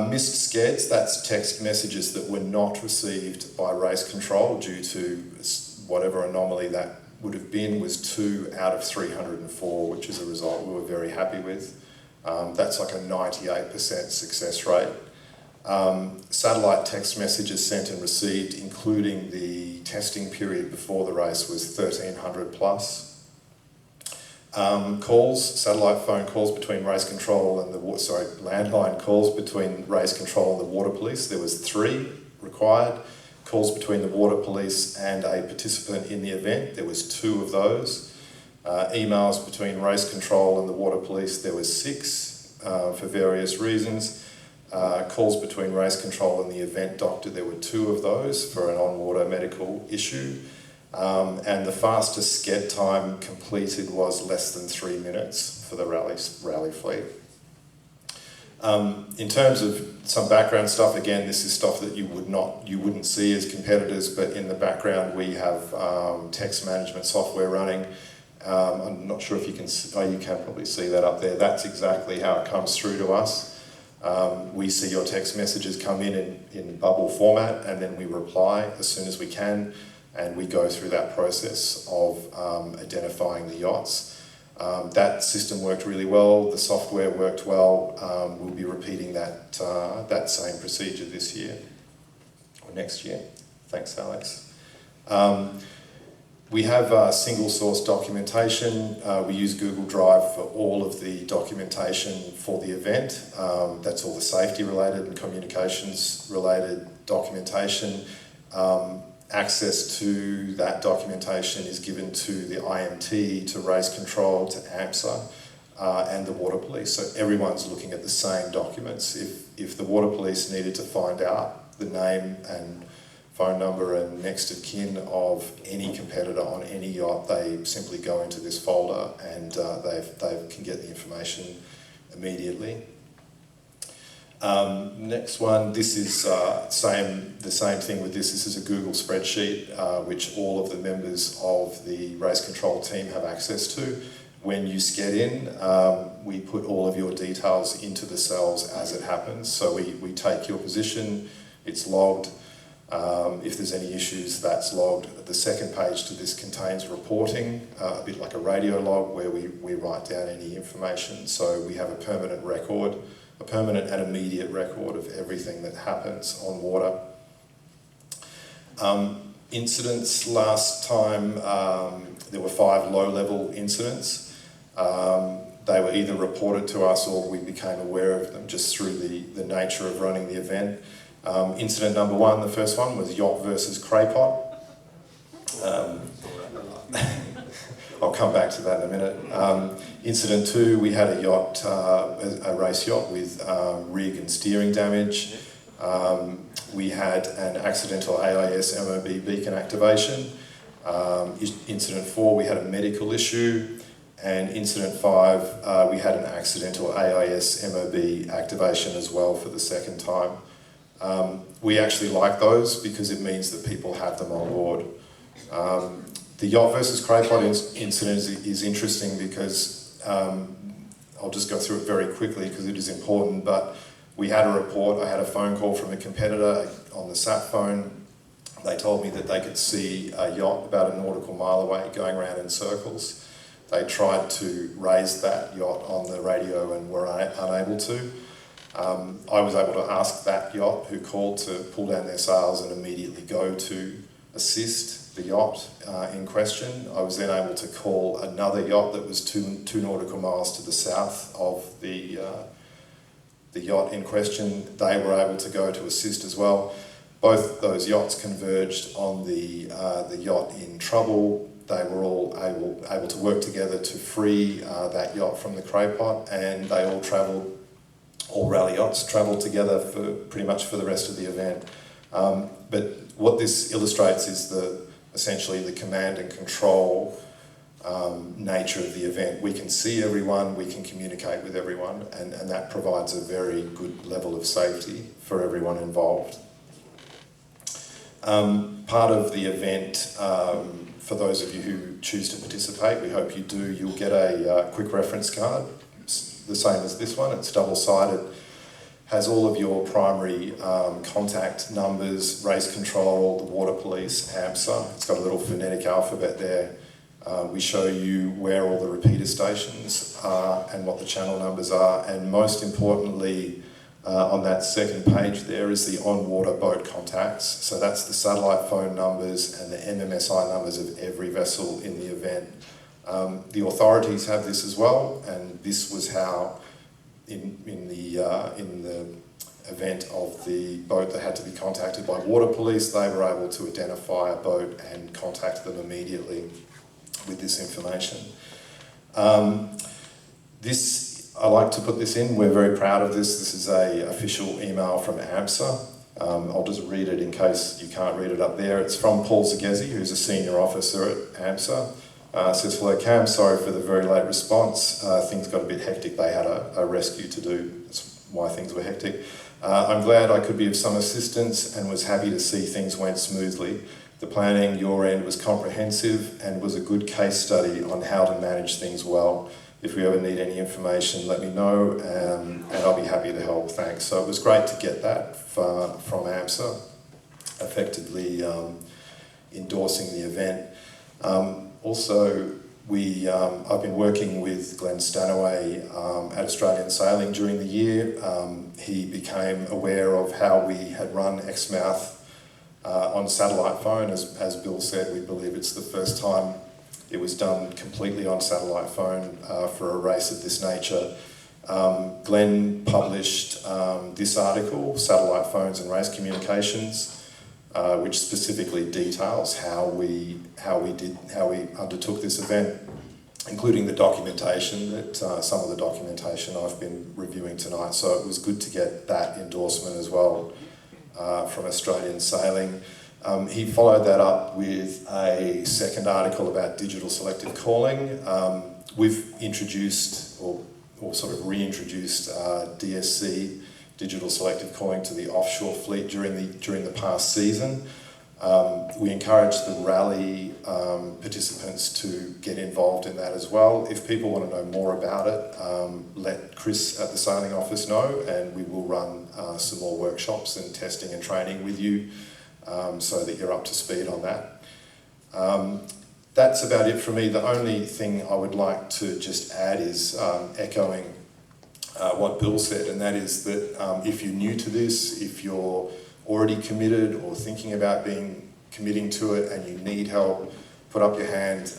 Missed skeds, that's text messages that were not received by race control due to whatever anomaly that would have been, was 2 out of 304, which is a result we were very happy with. That's like a 98% success rate. Satellite text messages sent and received, including the testing period before the race, was 1,300 plus. Satellite phone calls between race control and landline calls between race control and the water police, there was 3 required. Calls between the water police and a participant in the event, there was 2 of those. Emails between race control and the water police, there was 6 for various reasons. Calls between race control and the event doctor, there were 2 of those for an on-water medical issue. And the fastest sked time completed was less than 3 minutes for the rally fleet. In terms of some background stuff, again, this is stuff that you wouldn't see as competitors, but in the background we have text management software running. I'm not sure if you can, you can probably see that up there. That's exactly how it comes through to us. We see your text messages come in bubble format, and then we reply as soon as we can, and we go through that process of identifying the yachts. That system worked really well, the software worked well. We'll be repeating that same procedure this year, or next year. Thanks, Alex. We have single source documentation. We use Google Drive for all of the documentation for the event. That's all the safety related and communications related documentation. Access to that documentation is given to the IMT, to Race Control, to AMSA, and the Water Police. So everyone's looking at the same documents. If the Water Police needed to find out the name and phone number and next of kin of any competitor on any yacht, they simply go into this folder and they can get the information immediately. Next one, this is the same thing with this. This is a Google spreadsheet which all of the members of the race control team have access to. When you sked in, we put all of your details into the cells as it happens. So we take your position, it's logged. If there's any issues, that's logged. The second page to this contains reporting, a bit like a radio log where we write down any information. So we have a permanent record, a permanent and immediate record of everything that happens on water. Incidents last time, there were 5 low-level incidents. They were either reported to us or we became aware of them just through the nature of running the event. Incident number 1, the first one, was yacht versus craypot. I'll come back to that in a minute. Incident 2, we had a yacht, a race yacht with rig and steering damage. We had an accidental AIS MOB beacon activation. Incident 4, we had a medical issue. And incident 5, we had an accidental AIS MOB activation as well for the second time. We actually like those because it means that people have them on board. The yacht versus craypot incident is interesting because I'll just go through it very quickly because it is important, but we had a report. I had a phone call from a competitor on the sat phone. They told me that they could see a yacht about a nautical mile away going around in circles. They tried to raise that yacht on the radio and were unable to. I was able to ask that yacht who called to pull down their sails and immediately go to assist the yacht in question. I was then able to call another yacht that was two nautical miles to the south of the yacht in question. They were able to go to assist as well. Both those yachts converged on the yacht in trouble. They were all able to work together to free that yacht from the craypot, and they all travelled. All rally yachts travelled together for pretty much for the rest of the event. But what this illustrates is essentially the command and control nature of the event. We can see everyone, we can communicate with everyone, and that provides a very good level of safety for everyone involved. Part of the event, for those of you who choose to participate, we hope you do, you'll get a quick reference card. It's the same as this one, it's double-sided. Has all of your primary contact numbers, race control, the water police, AMSA. It's got a little phonetic alphabet there. We show you where all the repeater stations are and what the channel numbers are, and most importantly, on that second page there is the on-water boat contacts. So that's the satellite phone numbers and the MMSI numbers of every vessel in the event. The authorities have this as well, and this was how in the event of the boat that had to be contacted by water police, they were able to identify a boat and contact them immediately with this information. I like to put this in, we're very proud of this. This is an official email from AMSA. I'll just read it in case you can't read it up there. It's from Paul Zagezi, who's a senior officer at AMSA. Says, hello Cam, sorry for the very late response. Things got a bit hectic. They had a rescue to do. That's why things were hectic. I'm glad I could be of some assistance and was happy to see things went smoothly. The planning, your end, was comprehensive and was a good case study on how to manage things well. If we ever need any information, let me know, and I'll be happy to help. Thanks. So it was great to get that from AMSA, effectively endorsing the event. Also, I've been working with Glenn Stanaway at Australian Sailing during the year. He became aware of how we had run Exmouth on satellite phone. As Bill said, we believe it's the first time it was done completely on satellite phone for a race of this nature. Glenn published this article, Satellite Phones and Race Communications, which specifically details how we undertook this event, including the documentation, some of the documentation I've been reviewing tonight. So it was good to get that endorsement as well from Australian Sailing. He followed that up with a second article about digital selective calling. We've introduced or sort of reintroduced DSC, digital selective calling, to the offshore fleet during the past season. We encourage the rally participants to get involved in that as well. If people want to know more about it, let Chris at the sailing office know, and we will run some more workshops and testing and training with you so that you're up to speed on that. That's about it for me. The only thing I would like to just add is echoing what Bill said, and that is that if you're new to this, if you're already committed or thinking about committing to it and you need help, put up your hand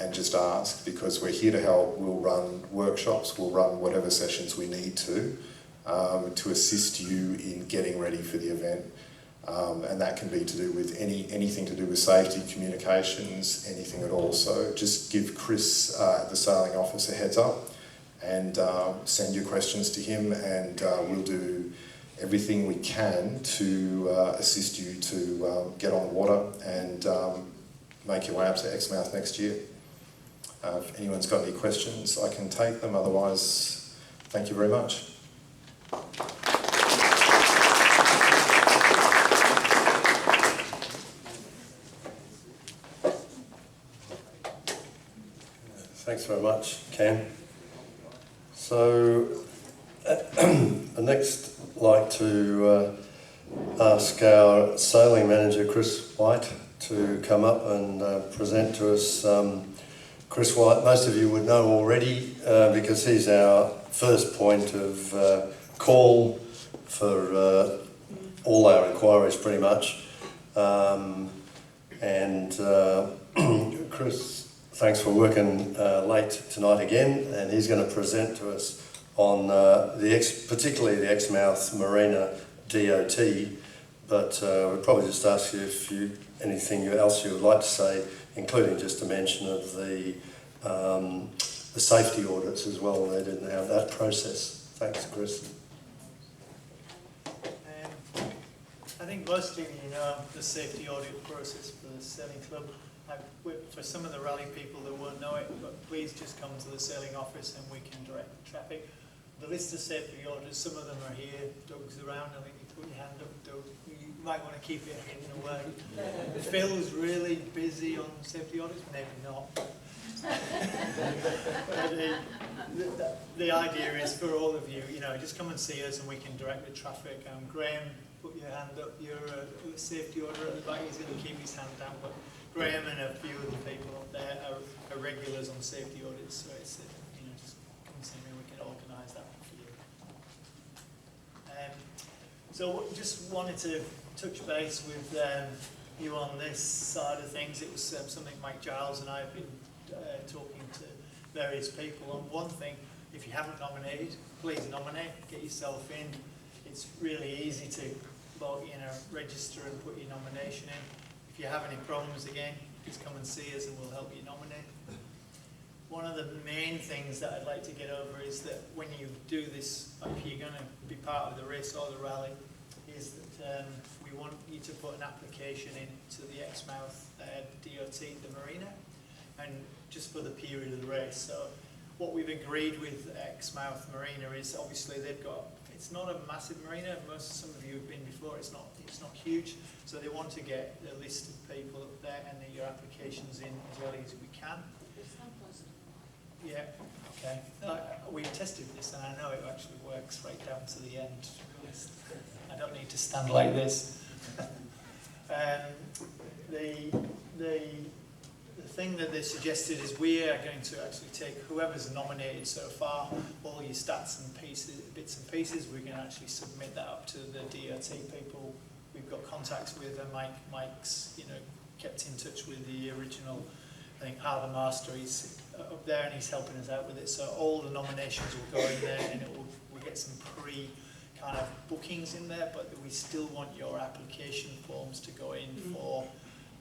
and just ask, because we're here to help. We'll run workshops, we'll run whatever sessions we need to assist you in getting ready for the event. And that can be to do with anything to do with safety, communications, anything at all. So just give Chris at the sailing office a heads up and send your questions to him, and we'll do everything we can to assist you to get on the water and make your way up to Exmouth next year. If anyone's got any questions, I can take them. Otherwise, thank you very much. Thanks very much, Cam. So, I'd next like to ask our sailing manager, Chris White, to come up and present to us. Chris White, most of you would know already because he's our first point of call for all our inquiries pretty much. Chris, thanks for working late tonight again, and he's going to present to us on particularly the Exmouth Marina DOT, but we'll probably just ask you if anything else you would like to say, including just a mention of the safety audits as well. They didn't have that process. Thanks, Chris. I think most of you know the safety audit process for the sailing club. For some of the rally people that won't know it, but please just come to the sailing office and we can direct the traffic. The list of safety audits, some of them are here. Doug's around. I think you put your hand up, Doug. You might want to keep it hidden away. Phil's really busy on safety audits, maybe not. The idea is for all of you, just come and see us and we can direct the traffic. Graham, put your hand up. You're a safety auditor at the back. He's going to keep his hand down, but Graham and a few of the people up there are regulars on safety audits, so it's just come and see me and we can organise that for you. So just wanted to touch base with you on this side of things. It was something Mike Giles and I have been talking to various people on. One thing, if you haven't nominated, please nominate, get yourself in. It's really easy to register and put your nomination in. If you have any problems, again, just come and see us and we'll help you nominate. One of the main things that I'd like to get over is that when you do this, if you're going to be part of the race or the rally, is that we want you to put an application in to the Exmouth DOT, the marina, and just for the period of the race. So what we've agreed with Exmouth Marina is obviously they've got, it's not a massive marina, some of you have been before, it's not huge, so they want to get a list of people up there and your applications in as early as we can. Yeah, okay. We've tested this and I know it actually works right down to the end, to be honest. I don't need to stand like this. The thing that they suggested is we are going to actually take whoever's nominated so far, all your stats and bits and pieces, we're going to actually submit that up to the DOT people. We've got contacts with, and Mike's, you know, kept in touch with the original, I think, Harbour Master. He's up there and he's helping us out with it. So all the nominations will go in there, and we get some kind of bookings in there, but we still want your application forms to go in for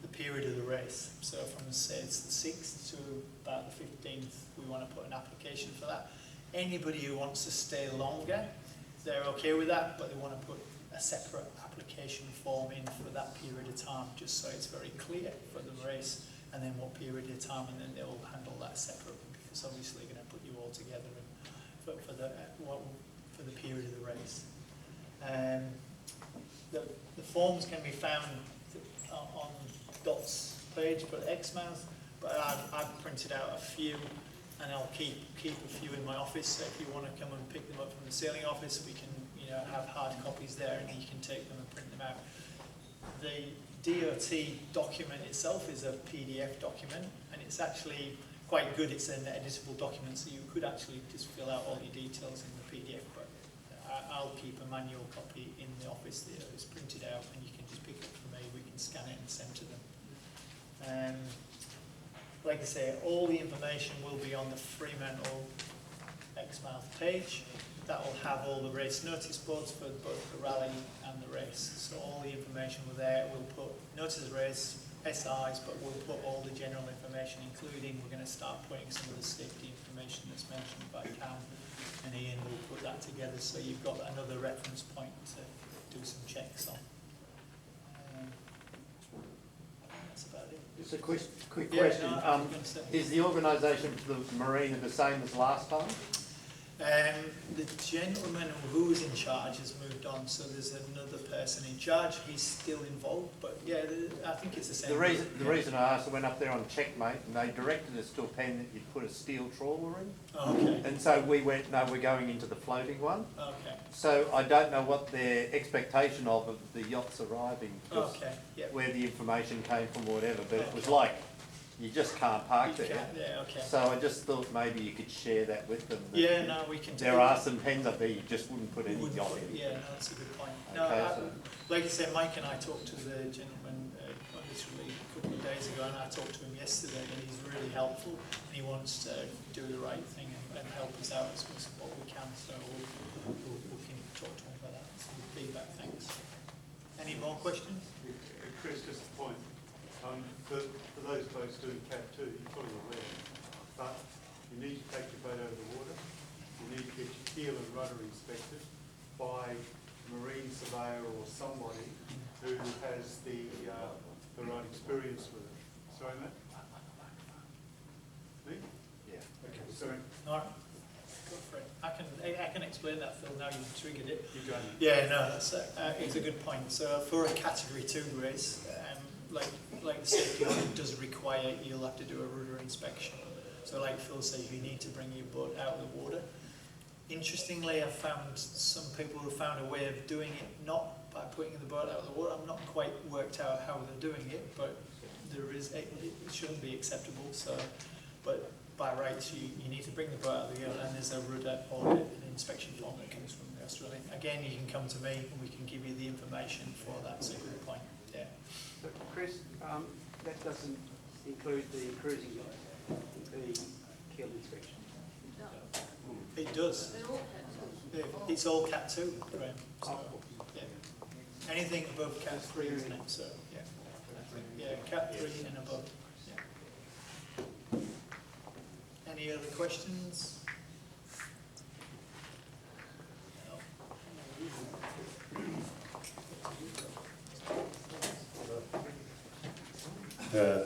the period of the race. So from, say, it's the 6th to about the 15th, we want to put an application for that. Anybody who wants to stay longer, they're okay with that, but they want to put a separate application form in for that period of time, just so it's very clear for the race, and then what period of time, and then they'll handle that separately, because obviously they're going to put you all together for the period of the race. The forms can be found on Dot's page for Exmouth, but I've printed out a few, and I'll keep a few in my office. So if you want to come and pick them up from the sailing office, we can, you know, have hard copies there, and you can take them and print them out. The DOT document itself is a PDF document, and it's actually quite good. It's an editable document, so you could actually just fill out all your details in the PDF. But I'll keep a manual copy in the office there. It's printed out, and you can just pick it up from me. We can scan it and send to them. Like I say, all the information will be on the Fremantle Exmouth page. That will have all the race notice boards for both the rally and the race. So all the information will there. We'll put notice of race, SIs, but we'll put all the general information, including we're going to start putting some of the safety information that's mentioned by Cam and Ian. Will put that together, so you've got another reference point to do some checks on. That's about it. Just a quick Yeah, question. no, I'm gonna say- Is the organisation for the marina the same as last time? The gentleman who was in charge has moved on, so there's another person in charge. He's still involved, but yeah, I think it's the same. The reason I asked, I went up there on checkmate, and they directed us to a pen that you'd put a steel trawler in. Oh, okay. And so we went, no, we're going into the floating one. Okay. So I don't know what their expectation of the yachts arriving, Okay. Yeah. where the information came from or whatever, but it was like, you just can't park You there. can- yeah. Okay. So I just thought maybe you could share that with them. that Yeah. No, we can. There are some pens up there you just wouldn't put any Wouldn't yacht put- in. Yeah, no, that's a good point. No, Okay, so- like I said, Mike and I talked to the gentleman literally a couple of days ago, and I talked to him yesterday, and he's really helpful, and he wants to do the right thing and help us out as much as what we can. So we can talk to him about that. Some feedback. Thanks. Any more questions? Chris, just a point. For those folks doing Cat 2, you're probably aware, but you need to take your boat over the water. You need to get your keel and rudder inspected by a marine surveyor or somebody who has the right experience with it. Sorry, mate? Me? Yeah. Okay, sorry. All right. Go for it. I can explain that, Phil. Now you've triggered it. You go. Yeah, no, that's it's a good point. So for a Category 2 race, like the safety audit does require, you'll have to do a rudder inspection. So like Phil said, you need to bring your boat out of the water. Interestingly, I've found some people who found a way of doing it not by putting the boat out of the water. I'm not quite worked out how they're doing it, but it shouldn't be acceptable. So, but by rights, you need to bring the boat out of the water, and there's a rudder audit and inspection form that comes from Australia. Again, you can come to me and we can give you the information for that. It's a good point. Yeah. So, Chris, that doesn't include the cruising guide, the keel inspection. It does. They're all Cat 2. Yeah, it's all Cat 2, Graham. So, yeah. Anything above Cat 3, isn't it? So, yeah. Yeah, Cat 3 and above. Yeah. Any other questions?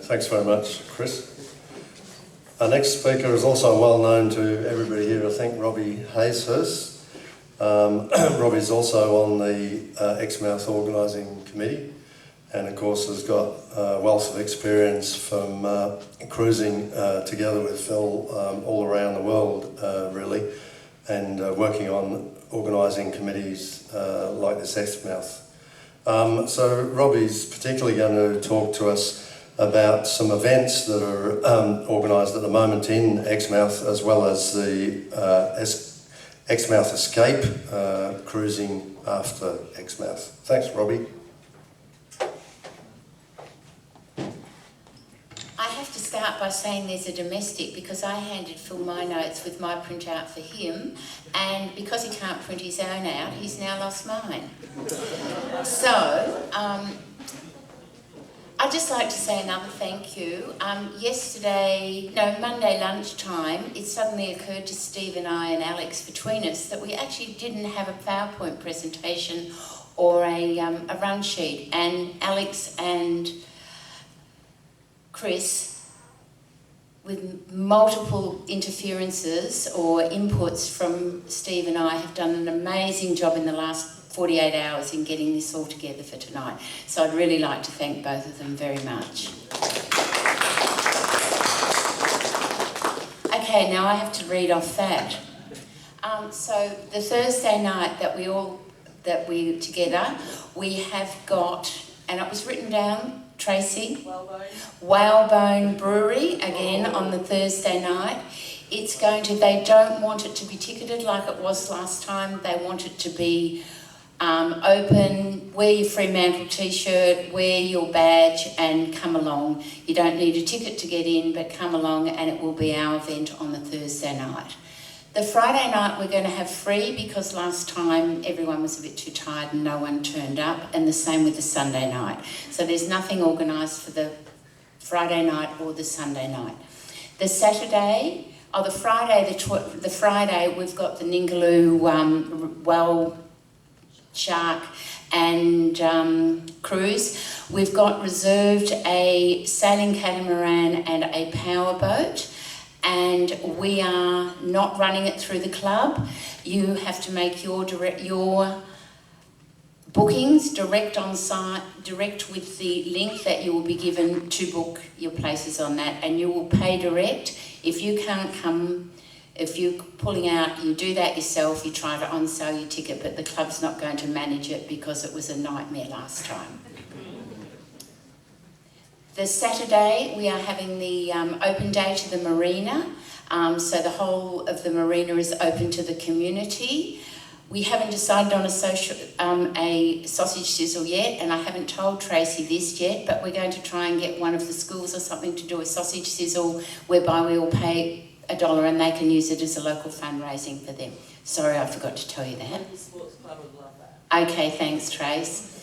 Thanks very much, Chris. Our next speaker is also well known to everybody here, I think, Robbie Hayeshurst. Robbie's also on the Exmouth Organising Committee, and of course has got a wealth of experience from cruising together with Phil all around the world, really, and working on organising committees like this Exmouth. So Robbie's particularly going to talk to us about some events that are organised at the moment in Exmouth, as well as the Exmouth Escape, cruising after Exmouth. Thanks, Robbie. have to start by saying there's a domestic, because I handed Phil my notes with my printout for him, and because he can't print his own out, he's now lost mine. So, I'd just like to say another thank you. Monday lunchtime, it suddenly occurred to Steve and I and Alex between us that we actually didn't have a PowerPoint presentation or a run sheet, and Alex and Chris, with multiple interferences or inputs from Steve and I, have done an amazing job in the last 48 hours in getting this all together for tonight. So I'd really like to thank both of them very much. Okay, now I have to read off that. So the Thursday night that we together, we have got, and it was written down, Tracy? Whalebone Brewery, again on the Thursday night. They don't want it to be ticketed like it was last time. They want it to be open, wear your Fremantle t-shirt, wear your badge and come along. You don't need a ticket to get in, but come along, and it will be our event on the Thursday night. The Friday night we're going to have free, because last time everyone was a bit too tired and no one turned up, and the same with the Sunday night. So there's nothing organised for the Friday night or the Sunday night. The Friday we've got the Ningaloo Well Shark and cruise. We've got reserved a sailing catamaran and a powerboat, and we are not running it through the club. You have to make your bookings direct on site, direct with the link that you will be given to book your places on that, and you will pay direct. If you can't come, if you're pulling out, you do that yourself, you try to on-sale your ticket, but the club's not going to manage it because it was a nightmare last time. The Saturday, we are having the open day to the marina. So the whole of the marina is open to the community. We haven't decided on a sausage sizzle yet, and I haven't told Tracy this yet, but we're going to try and get one of the schools or something to do a sausage sizzle whereby we all pay $1 and they can use it as a local fundraising for them. Sorry, I forgot to tell you that. The sports club would love that. Okay, thanks, Trace.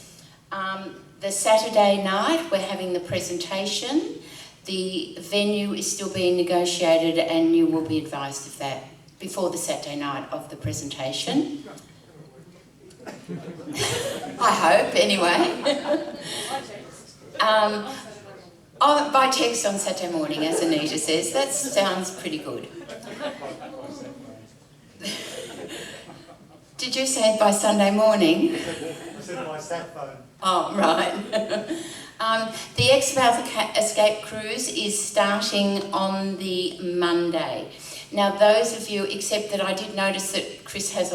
The Saturday night, we're having the presentation. The venue is still being negotiated, and you will be advised of that before the Saturday night of the presentation. I hope, anyway. By text on Saturday morning, as Anita says. That sounds pretty good. Did you say it by Sunday morning? I said my sat phone. Oh, right. The Exmouth Escape Cruise is starting on the Monday. Now, those of you, except that I did notice that Chris has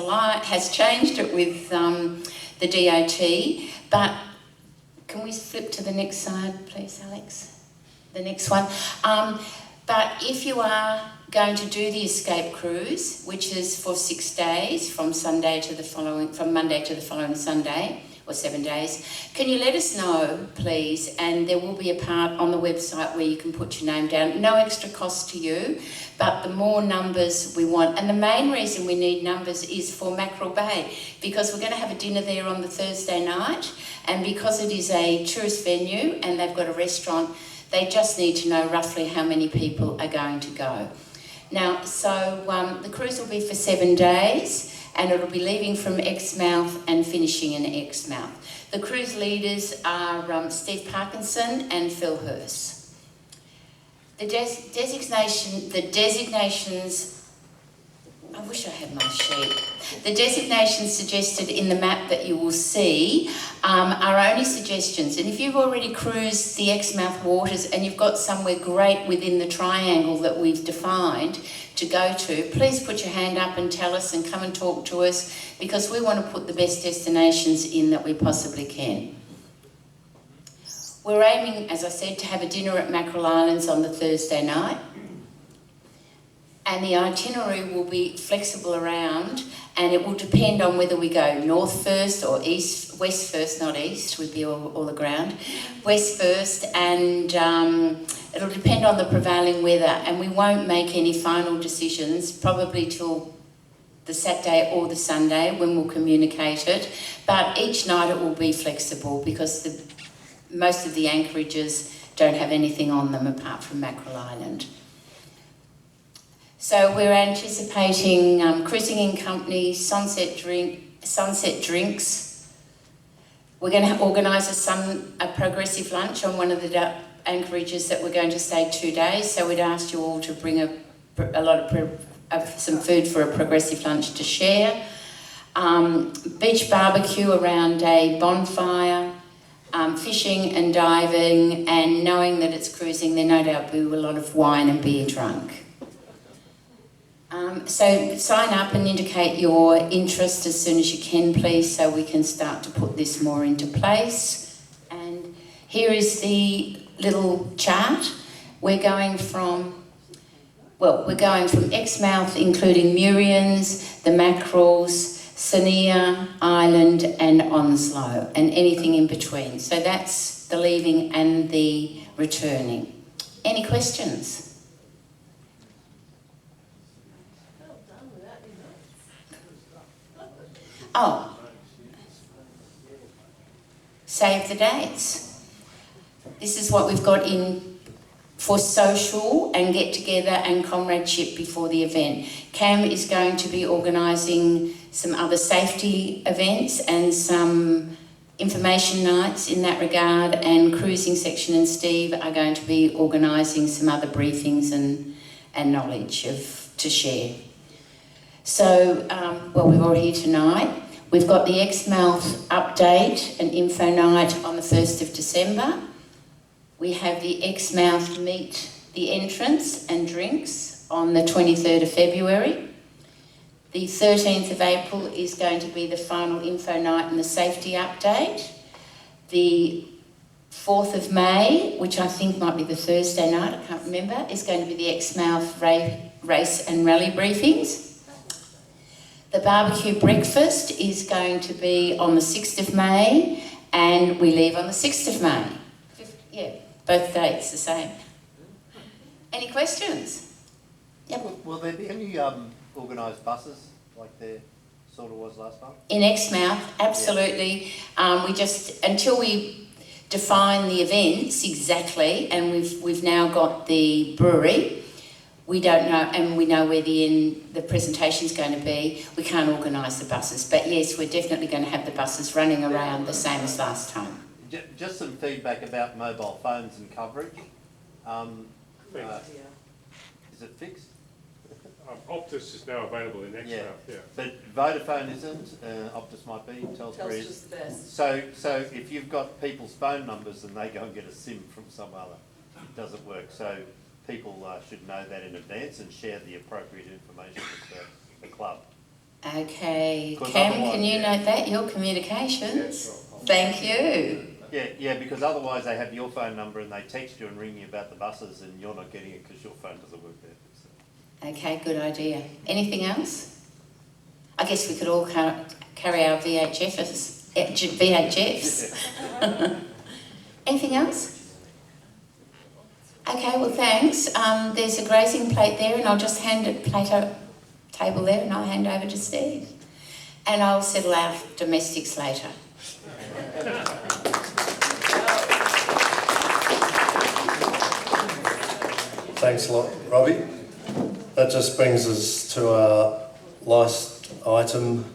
changed it with the DOT, but can we flip to the next slide, please, Alex? The next one. But if you are going to do the escape cruise, which is for 6 days, from Monday to the following Sunday, or 7 days, can you let us know, please? And there will be a part on the website where you can put your name down. No extra cost to you, but the more numbers we want. And the main reason we need numbers is for Mackerel Bay, because we're going to have a dinner there on the Thursday night, and because it is a tourist venue and they've got a restaurant, they just need to know roughly how many people are going to go. Now, so the cruise will be for 7 days, and it'll be leaving from Exmouth and finishing in Exmouth. The cruise leaders are Steve Parkinson and Phil Hurst. The designations, I wish I had my sheet. The designations suggested in the map that you will see are only suggestions. And if you've already cruised the Exmouth waters and you've got somewhere great within the triangle that we've defined to go to, please put your hand up and tell us and come and talk to us, because we want to put the best destinations in that we possibly can. We're aiming, as I said, to have a dinner at Mackerel Islands on the Thursday night. And the itinerary will be flexible around, and it will depend on whether we go north first or west first, not east, we'd be all aground. West first, and It'll depend on the prevailing weather, and we won't make any final decisions probably till the Saturday or the Sunday when we'll communicate it. But each night it will be flexible because most of the anchorages don't have anything on them apart from Mackerel Island. So we're anticipating cruising in company, sunset drinks. We're going to organise a progressive lunch on one of the anchorages that we're going to stay 2 days. So we'd ask you all to bring some food for a progressive lunch to share. Beach barbecue around a bonfire. Fishing and diving, and knowing that it's cruising, there no doubt will be a lot of wine and beer drunk. So sign up and indicate your interest as soon as you can, please, so we can start to put this more into place. And here is the little chart. We're going from Exmouth, including Murians, the Mackerels, Sania, Island and Onslow, and anything in between. So that's the leaving and the returning. Any questions? Oh, save the dates. This is what we've got in for social and get together and comradeship before the event. Cam is going to be organising some other safety events and some information nights in that regard, and cruising section and Steve are going to be organising some other briefings and knowledge to share. So, we're all here tonight. We've got the Exmouth update and info night on the 1st of December. We have the Exmouth Meet the Entrance and drinks on the 23rd of February. The 13th of April is going to be the final info night and the safety update. The 4th of May, which I think might be the Thursday night, I can't remember, is going to be the Exmouth Race and Rally briefings. The barbecue breakfast is going to be on the 6th of May, and we leave on the 6th of May. Yeah, both dates the same. Any questions? Yep. Will there be any organised buses like there sort of was last time? In Exmouth, absolutely. Yeah. We just, until we define the events exactly, and we've now got the brewery, we don't know, and we know where the presentation's going to be, we can't organise the buses. But yes, we're definitely going to have the buses running around the same as last time. Just some feedback about mobile phones and coverage. Is it fixed? Optus is now available in Exmouth, yeah. But Vodafone isn't, Optus might be, Telstra is. the best. So if you've got people's phone numbers and they go and get a SIM from some other, it doesn't work. So people should know that in advance and share the appropriate information with the club. Okay, Cam, can you note that? Your communications? Yes, Thank you. Yeah, because otherwise they have your phone number and they text you and ring you about the buses and you're not getting it because your phone doesn't work there. So. Okay, good idea. Anything else? I guess we could all carry our VHFs. Anything else? Okay, well thanks. There's a grazing plate there and I'll just hand it table there and I'll hand over to Steve. And I'll settle our domestics later. Thanks a lot, Robbie. That just brings us to our last item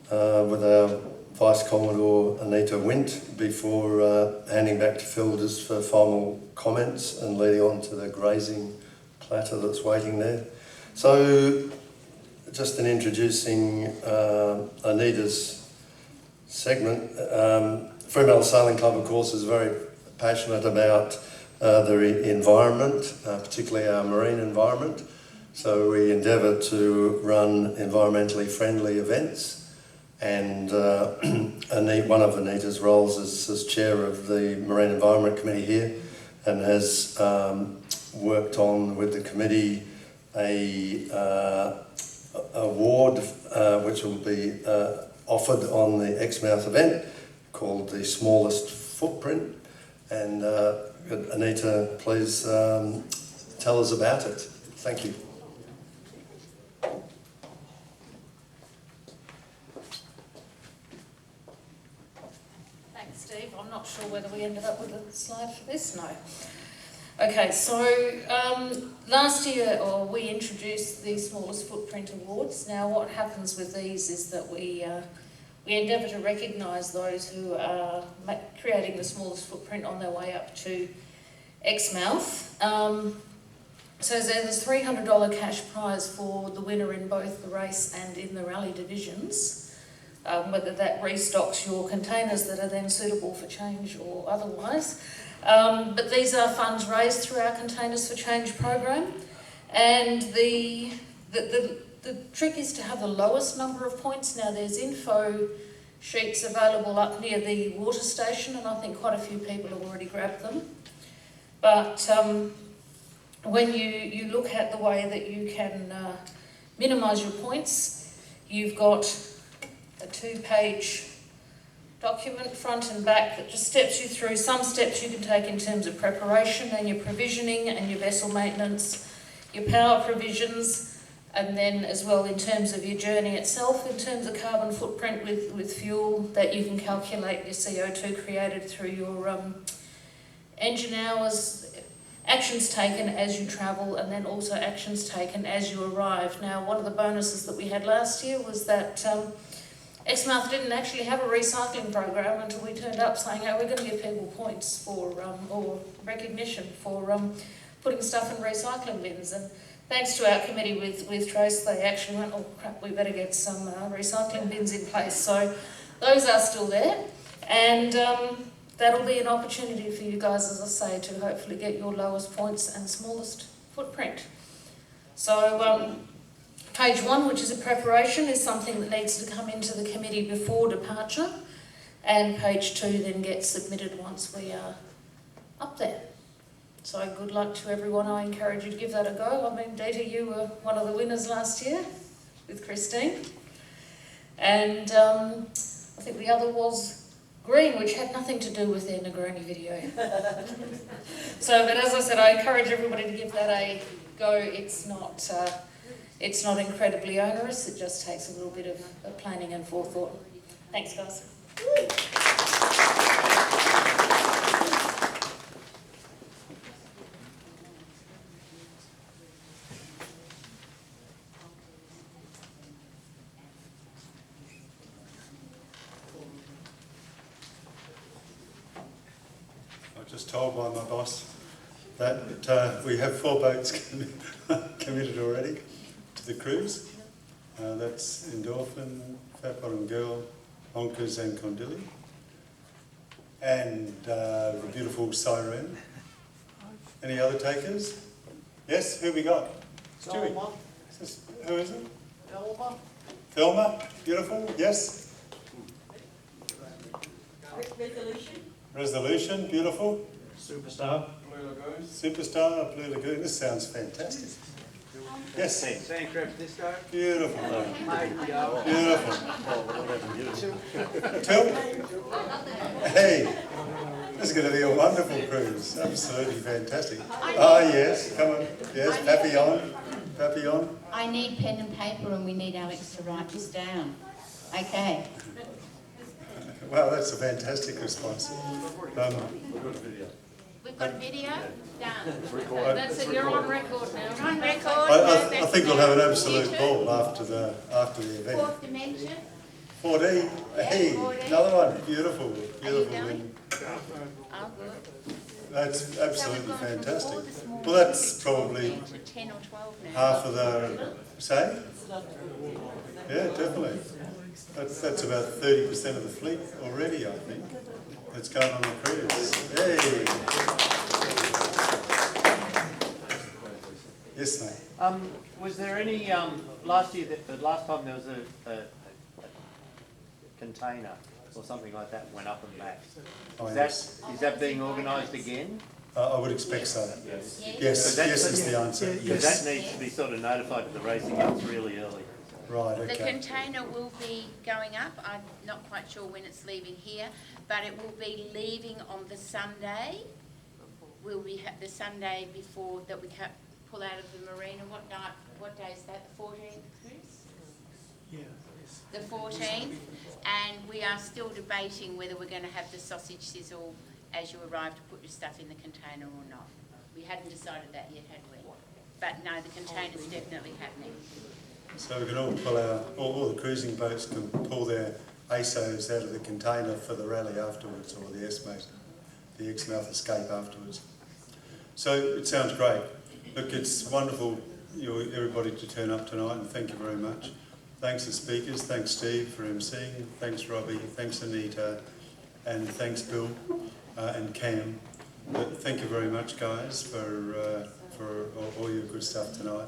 with our Vice Commodore Anita Wint before handing back to Fielders for final comments and leading on to the grazing platter that's waiting there. So, just in introducing Anita's segment, Fremantle Sailing Club, of course, is very passionate about the environment, particularly our marine environment. So we endeavour to run environmentally friendly events, and one of Anita's roles is as chair of the Marine Environment Committee here, and has worked on with the committee a award which will be offered on the Exmouth event called the Smallest Footprint, and Good. Anita, please tell us about it. Thank you. Thanks, Steve. I'm not sure whether we ended up with a slide for this. No. Okay, so last year we introduced the Smallest Footprint Awards. Now what happens with these is that we endeavour to recognise those who are creating the smallest footprint on their way up to Exmouth. So there's a $300 cash prize for the winner in both the race and in the rally divisions, whether that restocks your containers that are then suitable for change or otherwise. But these are funds raised through our Containers for Change program, and the trick is to have the lowest number of points. Now there's info sheets available up near the water station, and I think quite a few people have already grabbed them. But when you look at the way that you can minimise your points, you've got a 2-page document, front and back, that just steps you through some steps you can take in terms of preparation and your provisioning and your vessel maintenance, your power provisions, and then as well in terms of your journey itself, in terms of carbon footprint with fuel, that you can calculate your CO2 created through your engine hours, actions taken as you travel, and then also actions taken as you arrive. Now, one of the bonuses that we had last year was that Exmouth didn't actually have a recycling program until we turned up saying, oh, we're going to give people points for, or recognition for putting stuff in recycling bins. And thanks to our committee with Trace, they actually went, oh crap, we better get some recycling bins in place. So those are still there. And that'll be an opportunity for you guys, as I say, to hopefully get your lowest points and smallest footprint. So page 1, which is a preparation, is something that needs to come into the committee before departure, and page 2 then gets submitted once we are up there. So good luck to everyone. I encourage you to give that a go. I mean, Dita, you were one of the winners last year with Christine. And I think the other was green, which had nothing to do with their Negroni video. So, but as I said, I encourage everybody to give that a go. It's not incredibly onerous. It just takes a little bit of planning and forethought. Thanks, guys. I was just told by my boss that we have 4 boats committed already to the cruise. That's Endorphin, Fat Bottom Girl, Honkers and Condilly. And the beautiful Siren. Any other takers? Yes, who we got? Stewie. Who is it? Thelma. Thelma, beautiful, yes. Resolution, beautiful. Superstar. Blue Lagoon. Superstar, Blue Lagoon, this sounds fantastic. Yes, Sand Crab Disco. beautiful. Maiden Go. Beautiful. Tilt. Hey, this is going to be a wonderful cruise. Absolutely fantastic. Ah, yes, come on. Yes, Papillon. Papillon. I need pen and paper and we need Alex to write this down. Okay. Wow, that's a fantastic response. We've got a video? Done. That's it, you're on record now. We're on record. I think we'll have an absolute ball after the event. Fourth dimension. 4D. Hey, 4D. another one. Beautiful. Are you going? Oh, good. That's absolutely So we've gone from fantastic. 4 this morning Well, that's to probably 15 to 10 or 12 now. half of the, say? Yeah, definitely. That's about 30% of the fleet already, I think, that's going on the cruise. Hey! Yes, mate. Was there any, last year, the last time there was a container or something like that went up and back? Oh, Is that being organised again? I would expect so. Yes, Yes. yes, So yes is the answer. Because Yes. that needs to be sort of notified to the racing clubs really early. Right, The okay. container will be going up. I'm not quite sure when it's leaving here, but it will be leaving on the Sunday will we have the Sunday before that we pull out of the marina? What day is that? The 14th, Chris? Yeah. The 14th, and we are still debating whether we're going to have the sausage sizzle as you arrive to put your stuff in the container or not. We hadn't decided that yet, had we? But no, the container's definitely happening. So we can all pull all the cruising boats can pull their ASOs out of the container for the rally afterwards, or the Exmouth escape afterwards. So it sounds great. Look, it's wonderful everybody to turn up tonight, and thank you very much. Thanks to speakers, thanks Steve for emceeing, thanks Robbie, thanks Anita, and thanks Bill and Cam. But thank you very much, guys, for all your good stuff tonight.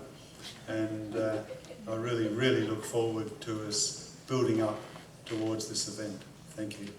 And I really, really look forward to us building up towards this event. Thank you.